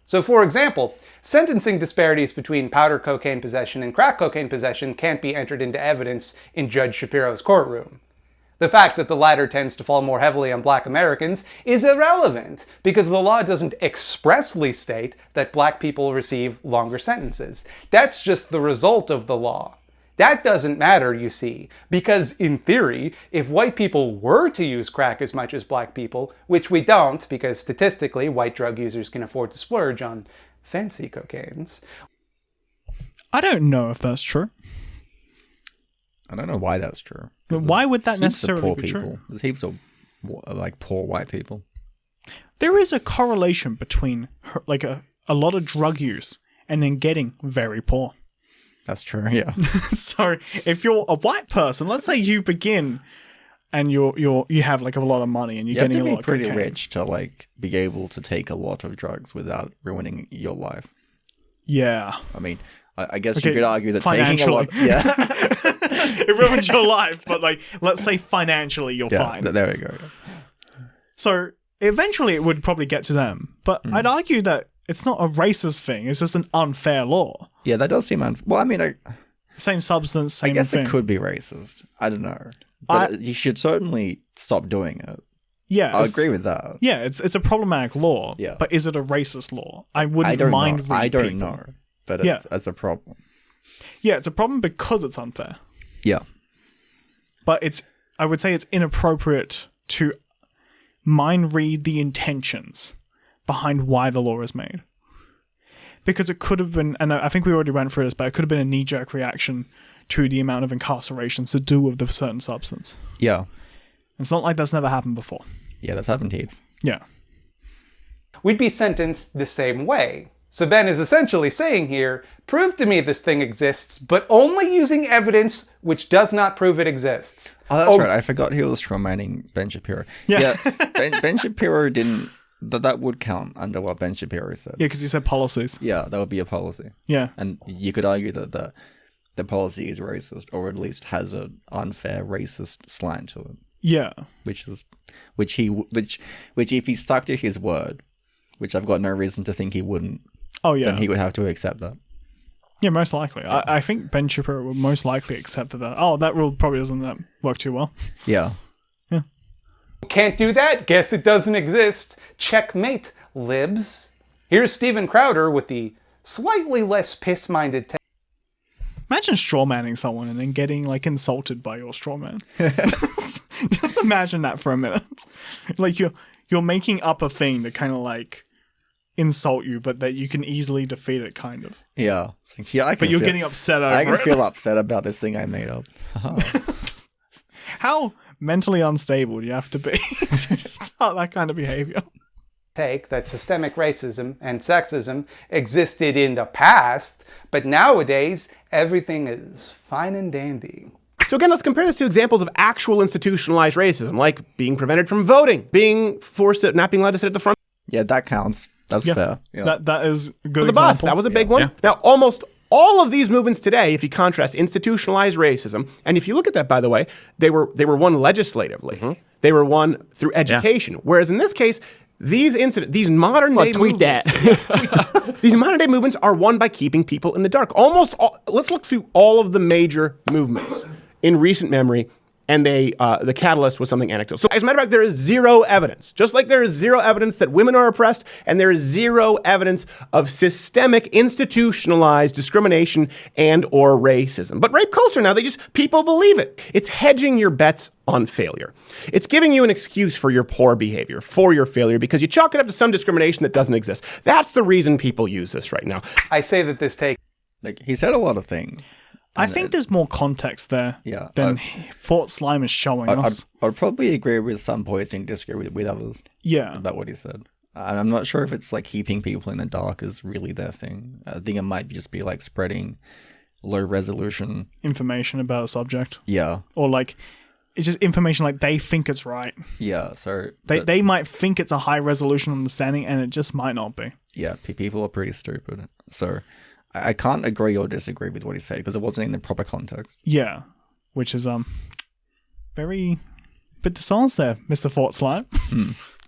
So, for example, sentencing disparities between powder cocaine possession and crack cocaine possession can't be entered into evidence in Judge Shapiro's courtroom. The fact that the latter tends to fall more heavily on black Americans is irrelevant because the law doesn't expressly state that black people receive longer sentences. That's just the result of the law. That doesn't matter, you see, because in theory, if white people were to use crack as much as black people, which we don't because statistically white drug users can afford to splurge on fancy cocaines. I don't know if that's true. I don't know why that's true. But why would that Heaps of necessarily poor be people. true? There's heaps of like poor white people. There is a correlation between like a lot of drug use and then getting very poor. That's true. Yeah. So if you're a white person, let's say you begin and you have like a lot of money and you're You have getting to a be lot of pretty cocaine. rich to like be able to take a lot of drugs without ruining your life. Yeah. I mean, I guess Okay, you could argue that taking a lot. financially. Yeah. It ruins your life, but like let's say financially you're Yeah. fine. There we go. So eventually it would probably get to them. But I'd argue that it's not a racist thing, it's just an unfair law. Yeah, that does seem well. I mean, Same substance, same I guess thing. it could be racist. I don't know, but you should certainly stop doing it. Yeah, I agree with that. Yeah, it's a problematic law. Yeah. But is it a racist law? I I wouldn't don't mind. know. I don't people. know, but Yeah. it's a problem. Yeah, it's a problem because it's unfair. Yeah. But I would say it's inappropriate to mind read the intentions behind why the law is made. because it could have been, and I think we already went through this, but it could have been a knee-jerk reaction to the amount of incarcerations to do with the certain substance. Yeah. It's not like that's never happened before. Yeah, that's happened heaps. Yeah. We'd be sentenced the same way. So Ben is essentially saying here, prove to me this thing exists, but only using evidence which does not prove it exists. Oh, that's right. I forgot he was strawmanning Ben Shapiro. Yeah. Ben Shapiro didn't... That would count under what Ben Shapiro said. Yeah, because he said policies. Yeah, that would be a policy. Yeah. And you could argue that the policy is racist, or at least has an unfair racist slant to it. Yeah. Which if he stuck to his word, which I've got no reason to think he wouldn't, then he would have to accept that. Yeah, most likely. Yeah. I think Ben Shapiro would most likely accept that. Oh, that rule probably doesn't work too well. Yeah. Yeah. Can't do that? Guess it doesn't exist. Checkmate, libs. Here's Steven Crowder with the slightly less piss-minded take. Imagine strawmanning someone and then getting like insulted by your strawman. Just imagine that for a minute. Like you're making up a thing to kind of like insult you, but that you can easily defeat it, kind of. Yeah. It's like, yeah, but you're getting upset over it. I can feel upset about this thing I made up. How mentally unstable do you have to be to start that kind of behavior? Take that systemic racism and sexism existed in the past, but nowadays everything is fine and dandy. So again, let's compare this to examples of actual institutionalized racism, like being prevented from voting, being forced to not being allowed to sit at the front Yeah, that counts. That's fair. Yeah. That is a good of the example. bus. That was a big one. Now, almost all of these movements today, if you contrast institutionalized racism, and if you look at that, by the way, they were won legislatively. Mm-hmm. They were won through education. Whereas in this case, these modern day movements, these modern day movements are won by keeping people in the dark. Let's look through all of the major movements in recent memory, and the catalyst was something anecdotal. So as a matter of fact, there is zero evidence. Just like there is zero evidence that women are oppressed, and there is zero evidence of systemic, institutionalized discrimination and or racism. But rape culture now, people believe it. It's hedging your bets on failure. It's giving you an excuse for your poor behavior, for your failure, because you chalk it up to some discrimination that doesn't exist. That's the reason people use this right now. I say that this take... Like, he said a lot of things. I think there's more context there than Fort Slime is showing us. I'd probably agree with some points and disagree with others. Yeah. About what he said. I'm not sure if it's like keeping people in the dark is really their thing. I think it might just be like spreading low resolution information about a subject. Yeah. Or like, it's just information like they think it's right. Yeah, so... They might think it's a high resolution understanding and it just might not be. Yeah, people are pretty stupid. So... I can't agree or disagree with what he said because it wasn't in the proper context. Yeah, which is very bit dishonest there, Mr. Fort Slime.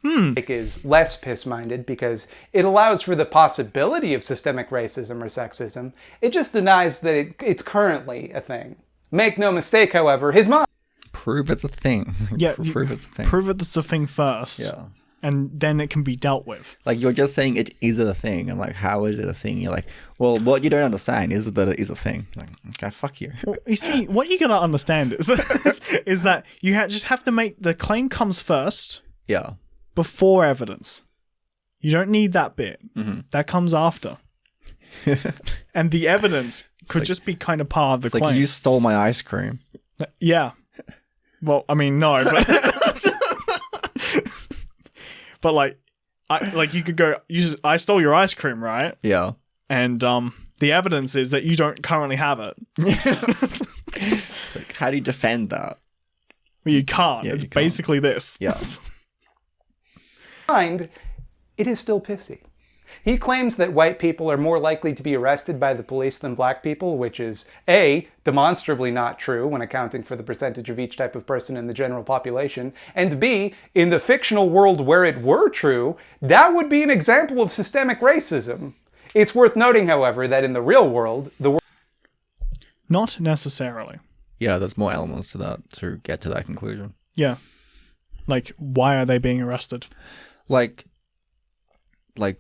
Is less piss-minded because it allows for the possibility of systemic racism or sexism. It just denies that it's currently a thing. Make no mistake, however, his mom... Prove it's a thing. Yeah, prove it's a thing. Prove it's a thing first. Yeah. And then it can be dealt with. Like, you're just saying it is a thing. I'm like, how is it a thing? You're like, well, what you don't understand is that it is a thing. Like, okay, fuck you. Well, you see, what you gotta understand is that you just have to make the claim comes first. Yeah. Before evidence. You don't need that bit. Mm-hmm. That comes after. And the evidence could just be kind of part of the claim. Like, you stole my ice cream. Yeah. Well, I mean, no, but... But like you could go, I stole your ice cream, right? Yeah. And the evidence is that you don't currently have it. Like, how do you defend that? Well, you can't. Yeah, it's you can't. basically this. Yes. Mind, it is still pissy. He claims that white people are more likely to be arrested by the police than black people, which is A, demonstrably not true when accounting for the percentage of each type of person in the general population, and B, in the fictional world where it were true, that would be an example of systemic racism. It's worth noting, however, that in the real world, Not necessarily. Yeah, there's more elements to that to get to that conclusion. Yeah. Like, why are they being arrested? Like,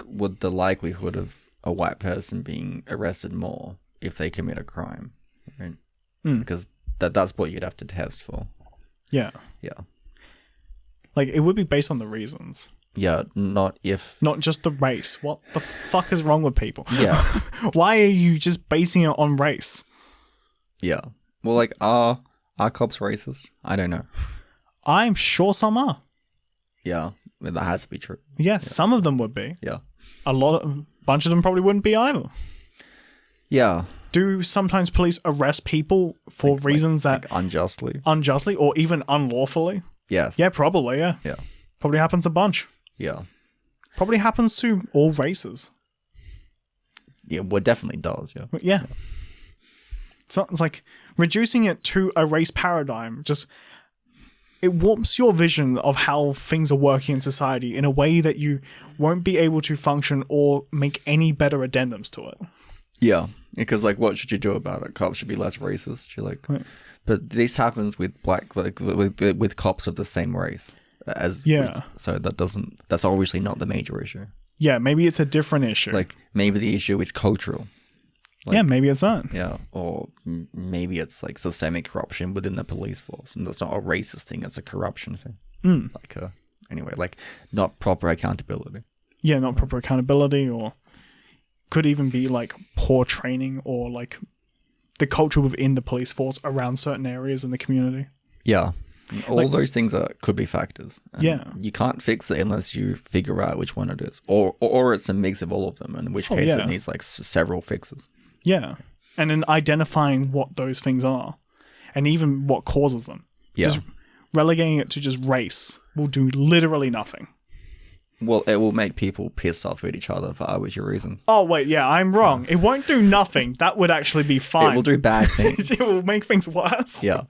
would the likelihood of a white person being arrested more if they commit a crime? Right? Because that's what you'd have to test for. Yeah. Yeah. Like, it would be based on the reasons. Yeah, not if. not just the race. What the fuck is wrong with people? Yeah, Why are you just basing it on race? yeah. Well, like, are cops racist? I don't know. I'm sure some are. Yeah, that has to be true. Yeah, some of them would be. Yeah. A bunch of them probably wouldn't be either. Yeah. Do sometimes police arrest people for reasons that Unjustly. unjustly or even unlawfully? Yes. Yeah, probably, yeah. Yeah. Probably happens a bunch. Yeah. Probably happens to all races. Yeah, well, it definitely does, yeah. But yeah. So it's like reducing it to a race paradigm just it warps your vision of how things are working in society in a way that you won't be able to function or make any better addendums to it. Yeah, because, like, what should you do about it? Cops should be less racist. You're like, Right. but this happens with with cops of the same race as Yeah. so that's obviously not the major issue. Yeah, maybe it's a different issue. Like, maybe the issue is cultural. yeah, maybe it's that. Yeah, or maybe it's like systemic corruption within the police force, and that's not a racist thing; it's a corruption thing. Like, anyway, like, not proper accountability. Yeah, not proper accountability, or could even be like poor training or like the culture within the police force around certain areas in the community. Yeah, all those things could be factors. And Yeah. you can't fix it unless you figure out which one it is, or it's a mix of all of them, in which case yeah. it needs like several fixes. Yeah. And then identifying what those things are and even what causes them. Yeah. Just relegating it to just race will do literally nothing. Well, it will make people pissed off at each other for arbitrary reasons. Oh, wait, yeah, I'm wrong. It won't do nothing. That would actually be fine. It will do bad things. It will make things worse. Yeah.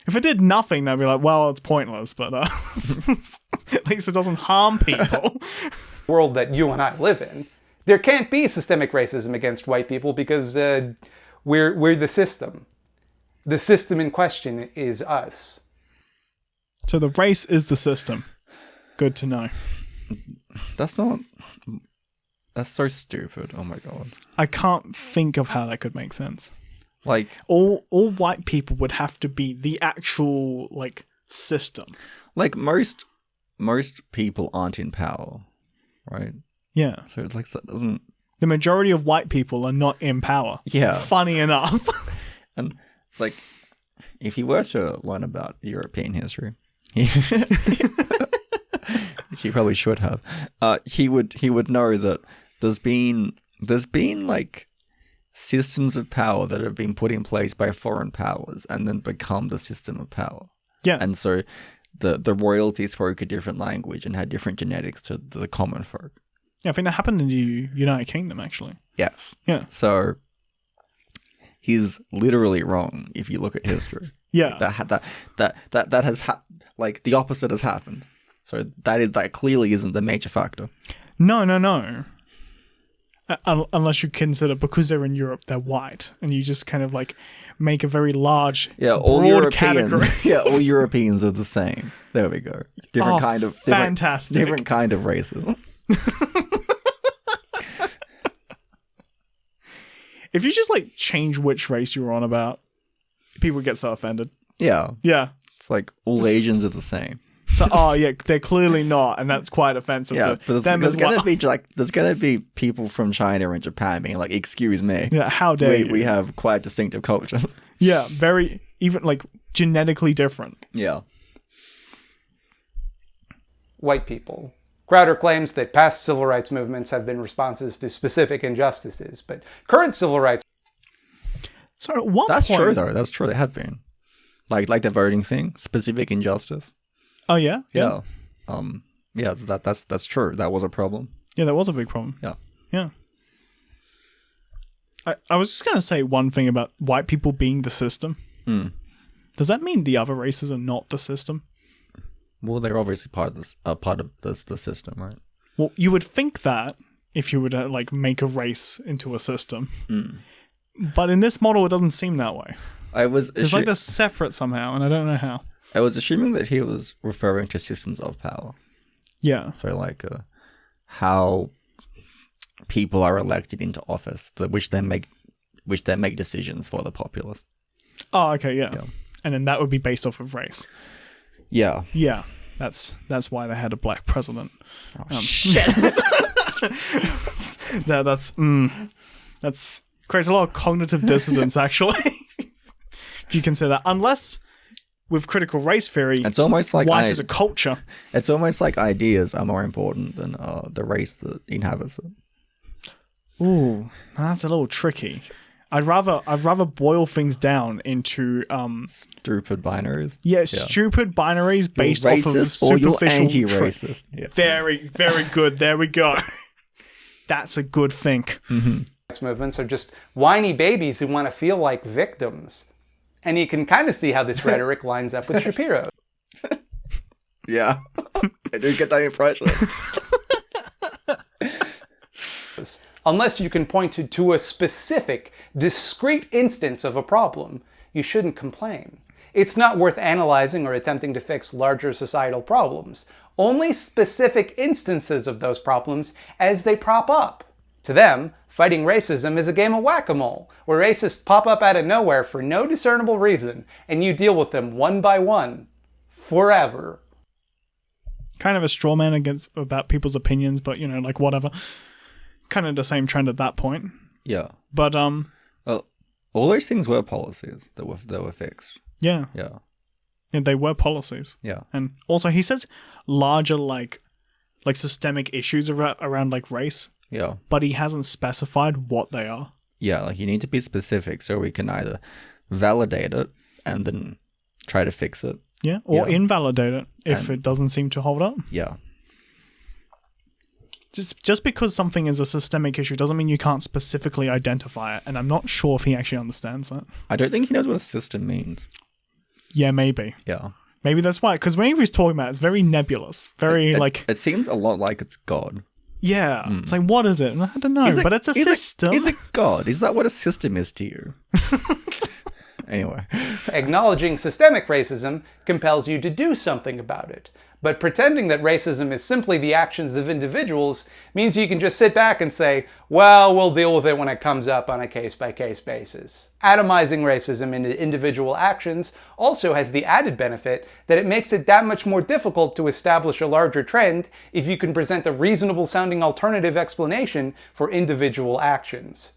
If it did nothing, they'd be like, well, it's pointless, but at least it doesn't harm people. World that you and I live in, there can't be systemic racism against white people because we're the system. The system in question is us. So the race is the system. Good to know. That's so stupid. Oh my god. I can't think of how that could make sense. Like, All white people would have to be the actual, like, system. like most people aren't in power, right? Yeah. So, like, that doesn't. The majority of white people are not in power. Yeah. Funny enough. And, like, if you were to learn about European history, which he probably should have, he would know that there's been like systems of power that have been put in place by foreign powers and then become the system of power. Yeah. And so the royalty spoke a different language and had different genetics to the common folk. Yeah, I think that happened in the United Kingdom, actually. Yes. Yeah. So he's literally wrong if you look at history. Yeah. That has like the opposite has happened. So that clearly isn't the major factor. No. Unless you consider because they're in Europe, they're white, and you just kind of like make a very large, all broad Europeans. category. Yeah, all Europeans are the same. There we go. Different fantastic. Different kind of racism. If you just like change which race you were on about, people get so offended. Yeah, Yeah. it's like all Asians are the same. So, oh yeah, they're clearly not, and that's quite offensive Yeah, to but them there's as well. gonna be people from China and Japan being like, "Excuse me, Yeah, how dare you? we have quite distinctive cultures." Yeah, very even like genetically different. Yeah, White people. Crowder claims that past civil rights movements have been responses to specific injustices, but current civil rights. So at one that's point, true though. That's true. They have been like the voting thing, specific injustice. Oh yeah, Yeah. Yeah, that's true. That was a problem. Yeah, that was a big problem. Yeah. Yeah. I was just gonna say one thing about white people being the system. Does that mean the other races are not the system? Well, they're obviously part of the system, right? Well, you would think that if you were to like make a race into a system, but in this model, it doesn't seem that way. It's like they're separate somehow, and I don't know how. I was assuming that he was referring to systems of power. Yeah. So, like, how people are elected into office, which then make decisions for the populace. Oh, okay, yeah. And then that would be based off of race. Yeah. Yeah. That's why they had a black president. Shit. That's creates a lot of cognitive dissonance, actually. If you consider that. Unless with critical race theory, It's almost like white is a culture. It's almost like ideas are more important than the race that inhabits it. Ooh, that's a little tricky. I'd rather boil things down into Stupid binaries. stupid binaries based off of Racist or you're superficial anti-racist. Yeah. Very, very good. There we go. That's a good think. Movements are just whiny babies who want to feel like victims. And you can kind of see how this rhetoric lines up with Shapiro. Yeah. I did get that impression. Unless you can point to a specific, discrete instance of a problem, you shouldn't complain. It's not worth analyzing or attempting to fix larger societal problems. Only specific instances of those problems as they prop up. To them, fighting racism is a game of whack-a-mole, where racists pop up out of nowhere for no discernible reason, and you deal with them one by one, forever. Kind of a straw man about people's opinions, but like whatever. Kind of the same trend at that point. Yeah. But Well, all those things were policies that were fixed. yeah, Yeah. they were policies. Yeah. And also he says larger like systemic issues around like race, Yeah. but he hasn't specified what they are. Yeah, like you need to be specific so we can either validate it and then try to fix it. Yeah, or Yeah. invalidate it if And- it doesn't seem to hold up. Yeah. Just because something is a systemic issue doesn't mean you can't specifically identify it, and I'm not sure if he actually understands that. I don't think he knows what a system means. Yeah, maybe. Yeah. Maybe that's why, because whenever he's talking about it, it's very nebulous. Very, It seems a lot like it's God. yeah. It's like, what is it? I don't know, but it's a system. Is it God? Is that what a system is to you? Anyway. Acknowledging systemic racism compels you to do something about it. But pretending that racism is simply the actions of individuals means you can just sit back and say, well, we'll deal with it when it comes up on a case-by-case basis. Atomizing racism into individual actions also has the added benefit that it makes it that much more difficult to establish a larger trend if you can present a reasonable-sounding alternative explanation for individual actions.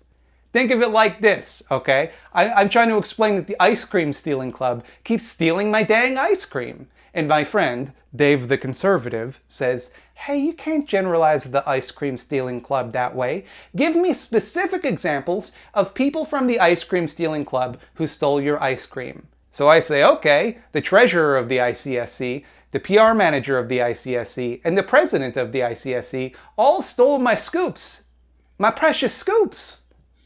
Think of it like this, okay? I'm trying to explain that the ice cream stealing club keeps stealing my dang ice cream. And my friend, Dave the Conservative, says, hey, you can't generalize the ice cream stealing club that way. Give me specific examples of people from the ice cream stealing club who stole your ice cream. So I say, okay, the treasurer of the ICSC, the PR manager of the ICSC, and the president of the ICSC all stole my scoops. My precious scoops.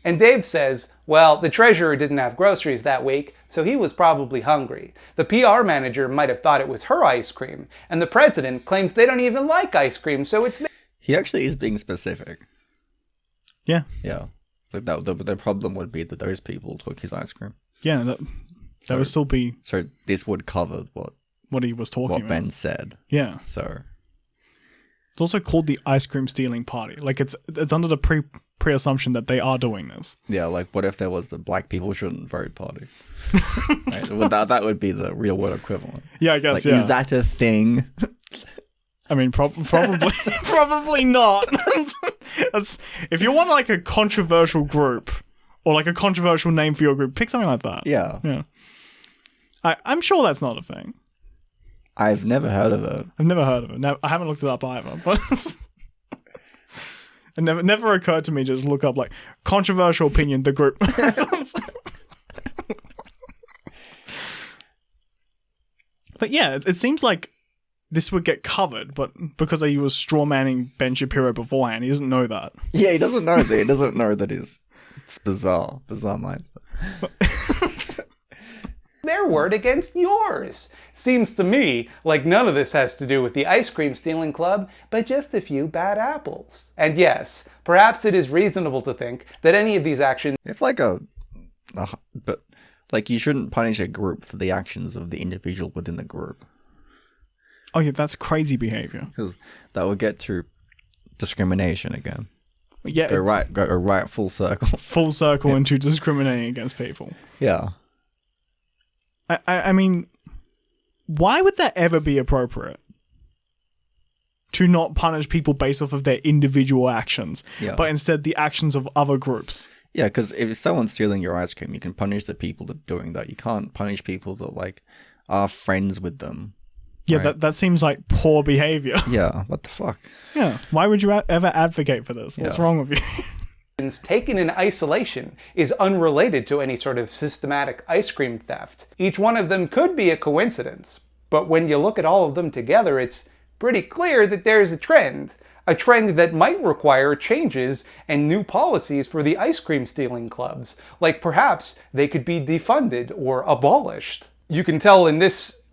And Dave says, well, the treasurer didn't have groceries that week, so he was probably hungry. The PR manager might have thought it was her ice cream, and the president claims they don't even like ice cream, so it's He actually is being specific. Yeah. Yeah. Like the problem would be that those people took his ice cream. Yeah, that would still be So this would cover what he was talking what about. Ben said. Yeah. So It's also called the ice cream stealing party. Like it's under the pre-assumption that they are doing this. yeah, like what if there was the black people shouldn't vote party? Right? So that would be the real world equivalent. Yeah, I guess. Like, yeah. is that a thing? I mean, probably, probably not. That's if you want like a controversial group or like a controversial name for your group, pick something like that. Yeah. Yeah. I'm sure that's not a thing. I've never heard of it. I've never heard of it. I haven't looked it up either. But it never occurred to me to just look up like controversial opinion, the group. But yeah, it seems like this would get covered, but because he was strawmanning Ben Shapiro beforehand, he doesn't know that. Yeah, he doesn't know that. He doesn't know that it's bizarre mindset. their word against yours. Seems to me like none of this has to do with the ice cream stealing club, but just a few bad apples. And yes, perhaps it is reasonable to think that any of these actions If like but like you shouldn't punish a group for the actions of the individual within the group, Oh yeah, that's crazy behavior. because that would get to discrimination again. Yeah, Go right full circle. full circle into discriminating against people. Yeah. I mean, why would that ever be appropriate? to not punish people based off of their individual actions, but instead the actions of other groups. Yeah, because if someone's stealing your ice cream, you can punish the people that are doing that. You can't punish people that like are friends with them. Yeah, right? that seems like poor behavior. Yeah, what the fuck? Yeah, why would you ever advocate for this? What's wrong with you? Taken in isolation is unrelated to any sort of systematic ice cream theft. Each one of them could be a coincidence, but when you look at all of them together, it's pretty clear that there's a trend that might require changes and new policies for the ice cream stealing clubs. Like perhaps they could be defunded or abolished. You can tell in this...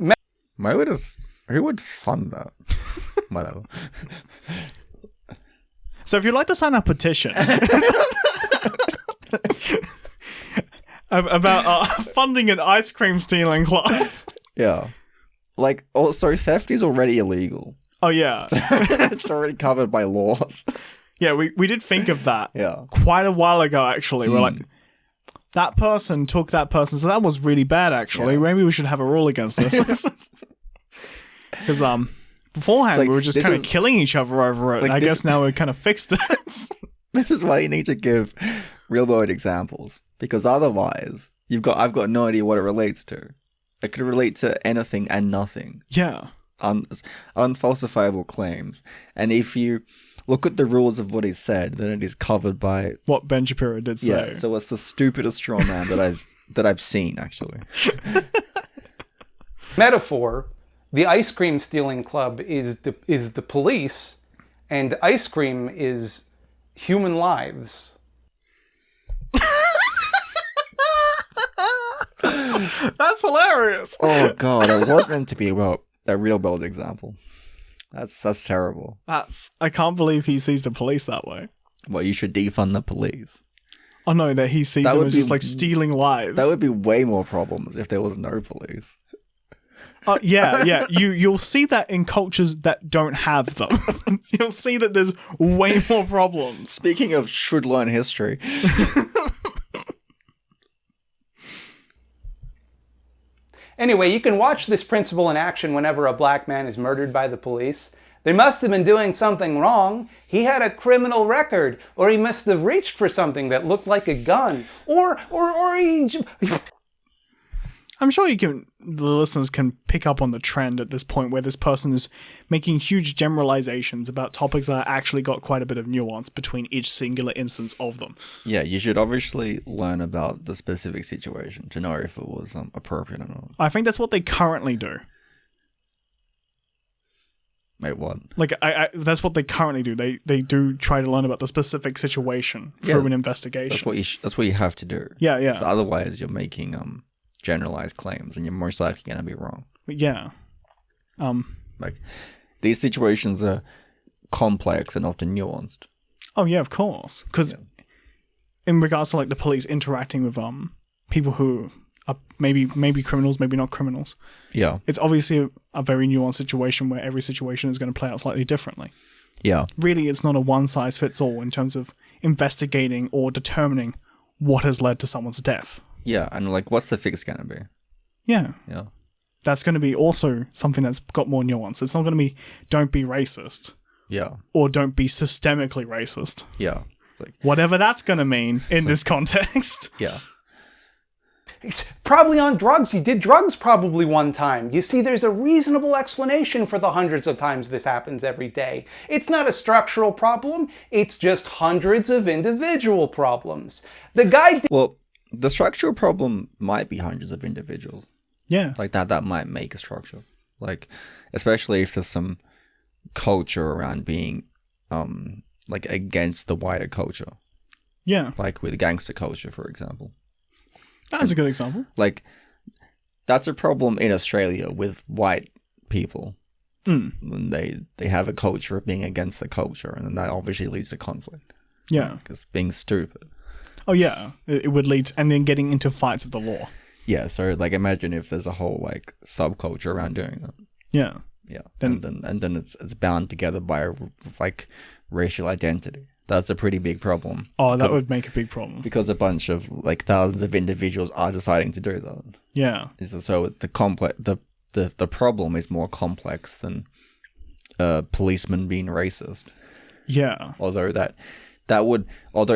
Who would fund that? Whatever. So if you'd like to sign a petition about funding an ice cream stealing club. Yeah. Like, also, theft is already illegal. Oh, yeah. It's already covered by laws. Yeah, we did think of that Yeah. quite a while ago, actually. We're like, that person took that person, so that was really bad, actually. Yeah. Maybe we should have a rule against this. Because beforehand, like, we were just kind of killing each other over it. like I this- guess now we've kind of fixed it. This is why you need to give real-world examples. Because otherwise, I've got no idea what it relates to. It could relate to anything and nothing. Yeah. Unfalsifiable claims. And if you look at the rules of what he said, then it is covered by... What Ben Shapiro did say. Yeah, so it's the stupidest straw man that I've seen, actually. Metaphor, the ice cream stealing club is the police, and ice cream is human lives. That's hilarious. Oh god, it was meant to be about a real-world example. That's terrible. I can't believe he sees the police that way. Well, you should defund the police. Oh no, that he sees That them would as be- just like stealing lives. That would be way more problems if there was no police. Yeah. You'll see that in cultures that don't have them. You'll see that there's way more problems. Speaking of should learn history. Anyway, you can watch this principle in action whenever a black man is murdered by the police. They must have been doing something wrong. He had a criminal record, or he must have reached for something that looked like a gun, or he... I'm sure the listeners can pick up on the trend at this point where this person is making huge generalizations about topics that actually got quite a bit of nuance between each singular instance of them. Yeah, you should obviously learn about the specific situation to know if it was appropriate or not. I think that's what they currently do. Wait, what? Like, that's what they currently do. They do try to learn about the specific situation through an investigation. That's what you have to do. Yeah. 'Cause otherwise, you're making generalized claims, and you're most likely going to be wrong. Yeah. Like, these situations are complex and often nuanced. Oh yeah, of course. Because in regards to like the police interacting with people who are maybe criminals, maybe not criminals, Yeah. it's obviously a very nuanced situation where every situation is going to play out slightly differently. Yeah. Really, it's not a one-size-fits-all in terms of investigating or determining what has led to someone's death. Yeah, and like, what's the fix going to be? Yeah. Yeah. That's going to be also something that's got more nuance. It's not going to be don't be racist Yeah. or don't be systemically racist. Yeah. Like, Whatever that's going to mean in this context. yeah. He's probably on drugs. He did drugs probably one time. You see, there's a reasonable explanation for the hundreds of times this happens every day. It's not a structural problem. It's just hundreds of individual problems. The guy... Well, the structural problem might be hundreds of individuals. Yeah. Like that might make a structure. Like, especially if there's some culture around being, like, against the wider culture. Yeah. Like with gangster culture, for example. That's a good example. Like, that's a problem in Australia with white people. When they have a culture of being against the culture, and then that obviously leads to conflict. Yeah. Because being stupid. Oh, yeah. It would lead to, and then getting into fights of the law. Yeah, so, like, imagine if there's a whole, like, subculture around doing that. Yeah. Yeah. Then- And then it's bound together by, like, racial identity. That's a pretty big problem. Oh, that would make a big problem. Because a bunch of, like, thousands of individuals are deciding to do that. Yeah. So the problem is more complex than policemen being racist. Yeah. Although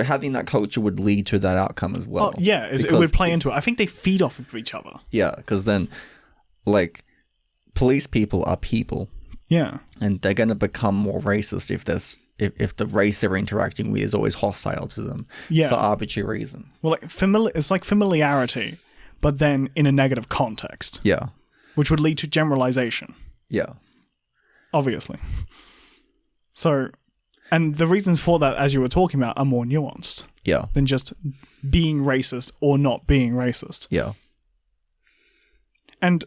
having that culture would lead to that outcome as well. Oh, yeah, it would play into it. I think they feed off of each other. Yeah, because then, like, police people are people. Yeah. And they're going to become more racist if the race they're interacting with is always hostile to them for arbitrary reasons. Well, it's like familiarity, but then in a negative context. Yeah. Which would lead to generalization. Yeah. Obviously. So, and the reasons for that, as you were talking about, are more nuanced. Yeah. Than just being racist or not being racist. Yeah. And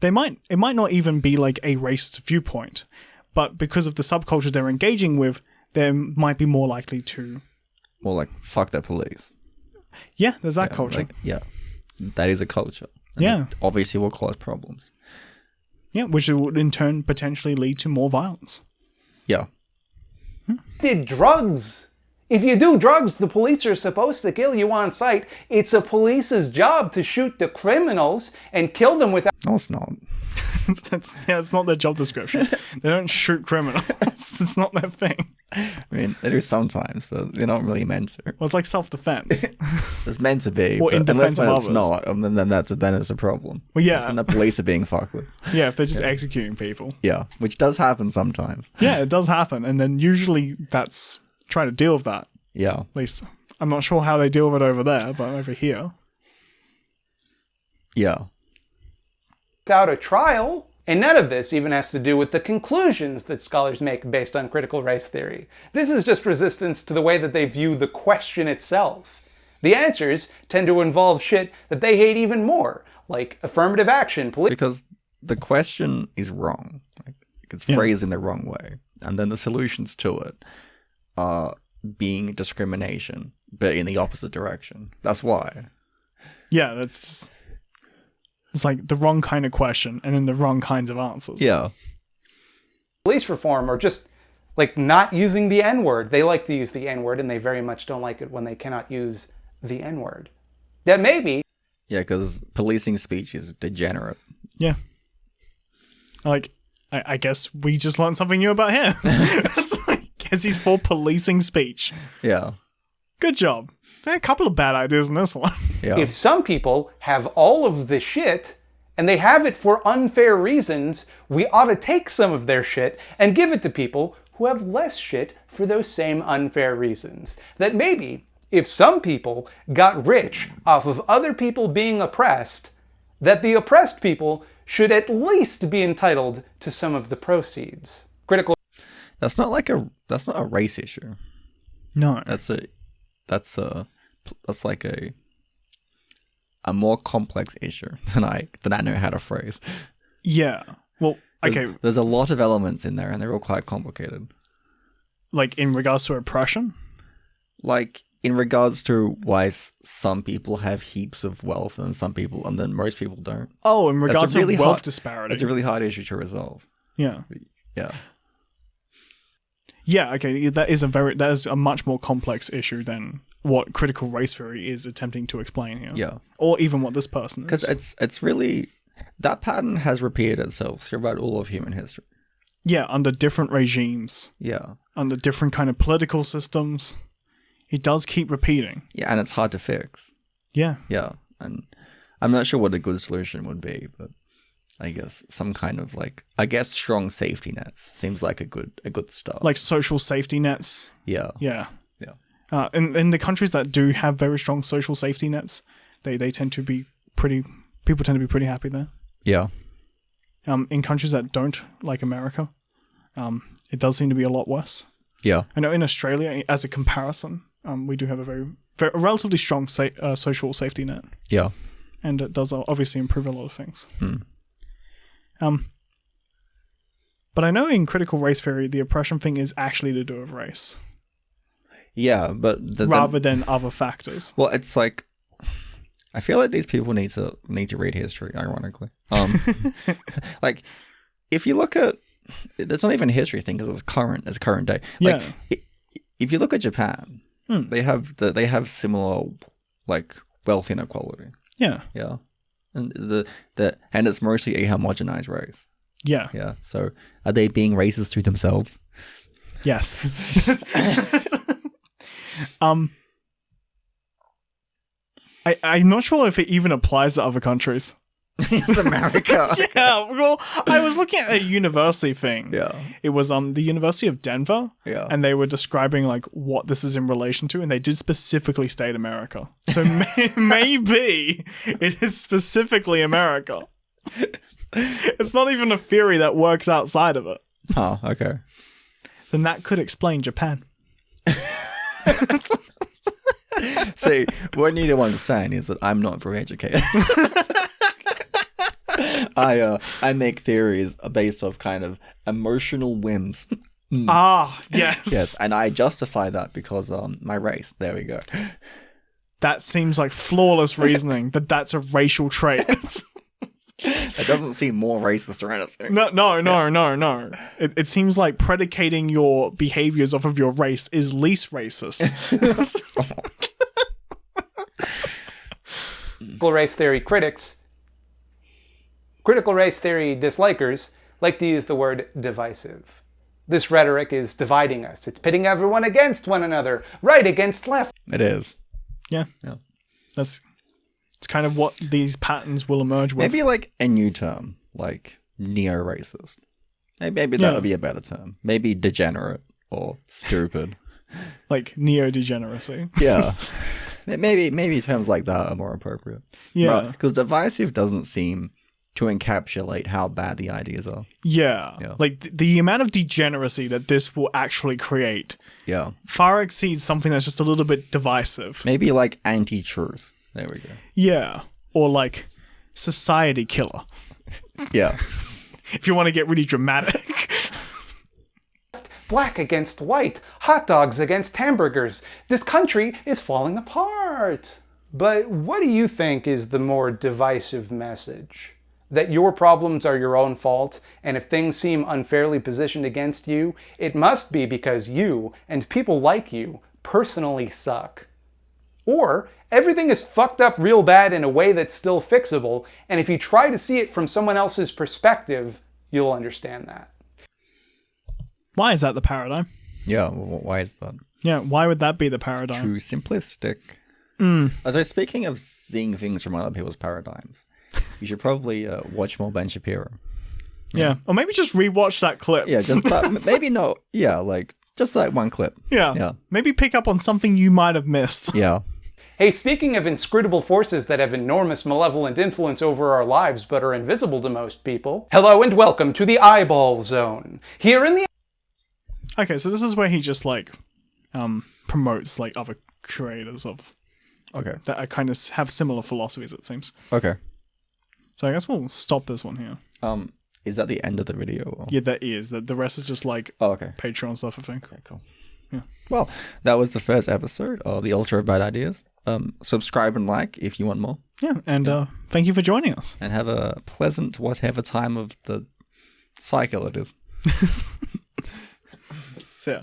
it might not even be like a racist viewpoint, but because of the subculture they're engaging with, they might be more likely to... More like, fuck the police. Yeah, there's that culture. Like, yeah. That is a culture. And it obviously will cause problems. Yeah, which would in turn potentially lead to more violence. Yeah. Did drugs. If you do drugs, the police are supposed to kill you on sight. It's a police's job to shoot the criminals and kill them without... No, it's not. It's not their job description. They don't shoot criminals. It's not their thing. I mean, they do sometimes, but they're not really meant to. Well, it's like self-defense. It's meant to be, or in defense unless when of it's others. not, and then it's a problem. Well, yeah. Then the police are being fuckwits. Yeah, if they're just executing people. Yeah, which does happen sometimes. Yeah, it does happen, and then usually that's trying to deal with that. Yeah. At least, I'm not sure how they deal with it over there, but over here. Yeah. Without a trial. And none of this even has to do with the conclusions that scholars make based on critical race theory. This is just resistance to the way that they view the question itself. The answers tend to involve shit that they hate even more, like affirmative action, because the question is wrong. Like, it's phrased in the wrong way. And then the solutions to it are being discrimination, but in the opposite direction. That's why. Yeah, it's like the wrong kind of question and then the wrong kinds of answers. Yeah. Police reform or just like not using the N-word. They like to use the N-word and they very much don't like it when they cannot use the N-word. That maybe. Yeah, because policing speech is degenerate. Yeah. Like, I guess we just learned something new about him. I guess he's for policing speech. Yeah. Good job. There are a couple of bad ideas in this one. Yeah. If some people have all of the shit and they have it for unfair reasons, we ought to take some of their shit and give it to people who have less shit for those same unfair reasons. That maybe if some people got rich off of other people being oppressed, that the oppressed people should at least be entitled to some of the proceeds. Critical. That's not a race issue. No. That's like a more complex issue than I know how to phrase. Yeah. Well, okay. There's a lot of elements in there and they're all quite complicated. Like in regards to oppression? Like in regards to why some people have heaps of wealth and then most people don't. Oh, in regards to wealth disparity. It's a really hard issue to resolve. Yeah. Yeah. Yeah, okay, that is a much more complex issue than what critical race theory is attempting to explain here. Yeah. Or even what this person is. Because it's really, that pattern has repeated itself throughout all of human history. Yeah, under different regimes. Yeah. Under different kind of political systems. It does keep repeating. Yeah, and it's hard to fix. Yeah. Yeah, and I'm not sure what a good solution would be, but I guess some kind of strong safety nets seems like a good start. Like social safety nets. Yeah. Yeah. Yeah. In the countries that do have very strong social safety nets, they tend to be people tend to be pretty happy there. Yeah. In countries that don't, like America, it does seem to be a lot worse. Yeah. I know in Australia, as a comparison, we do have a relatively strong social safety net. Yeah. And it does obviously improve a lot of things. But I know in critical race theory, the oppression thing is actually to do with race. Yeah, but rather than other factors. Well, it's like, I feel like these people need to read history, ironically. Like, if you look at, it's not even a history thing because it's current day. Like, yeah. If you look at Japan, they have similar like wealth inequality. Yeah. Yeah. And and it's mostly a homogenized race. Yeah. Yeah. So are they being racist to themselves? Yes. I'm not sure if it even applies to other countries. It's America. Yeah, well, I was looking at a university thing. Yeah. It was the University of Denver. Yeah. And they were describing like what this is in relation to, and they did specifically state America. So maybe it is specifically America. It's not even a theory that works outside of it. Oh, okay. Then that could explain Japan. See, what you need to understand is that I'm not very educated. I make theories based off kind of emotional whims. Ah, yes. Yes, and I justify that because my race. There we go. That seems like flawless reasoning, but that's a racial trait. That doesn't seem more racist or anything. No. It seems like predicating your behaviors off of your race is least racist. Critical race theory critics, critical race theory dislikers like to use the word divisive. This rhetoric is dividing us. It's pitting everyone against one another, right against left. It is. Yeah. It's kind of what these patterns will emerge with. Maybe like a new term, like neo-racist. Maybe that would be a better term. Maybe degenerate or stupid. Like neo-degeneracy. Yeah. Maybe terms like that are more appropriate. Yeah. Because divisive doesn't seem to encapsulate how bad the ideas are. Yeah. Like the amount of degeneracy that this will actually create far exceeds something that's just a little bit divisive. Maybe like anti-truth. There we go. Yeah. Or like society killer. Yeah. If you want to get really dramatic. Black against white, hot dogs against hamburgers. This country is falling apart. But what do you think is the more divisive message? That your problems are your own fault, and if things seem unfairly positioned against you, it must be because you, and people like you, personally suck. Or everything is fucked up real bad in a way that's still fixable, and if you try to see it from someone else's perspective, you'll understand that. Why is that the paradigm? Yeah, why is that? Yeah, why would that be the paradigm? Too simplistic. So speaking of seeing things from other people's paradigms, you should probably watch more Ben Shapiro. Yeah. Or maybe just rewatch that clip. Yeah, just that. Maybe no. Yeah, like just that one clip. Yeah. Maybe pick up on something you might have missed. Yeah. Hey, speaking of inscrutable forces that have enormous malevolent influence over our lives but are invisible to most people, hello and welcome to the Eyeball Zone. Here in the... Okay, so this is where he just like promotes like other creators of that are kind of have similar philosophies, it seems. Okay. So I guess we'll stop this one here. Is that the end of the video? Or? Yeah, that is. The rest is just like okay. Patreon stuff, I think. Okay, cool. Yeah. Well, that was the first episode of the Ultra Bad Ideas. Subscribe and like if you want more. Yeah, and thank you for joining us. And have a pleasant whatever time of the cycle it is. So yeah.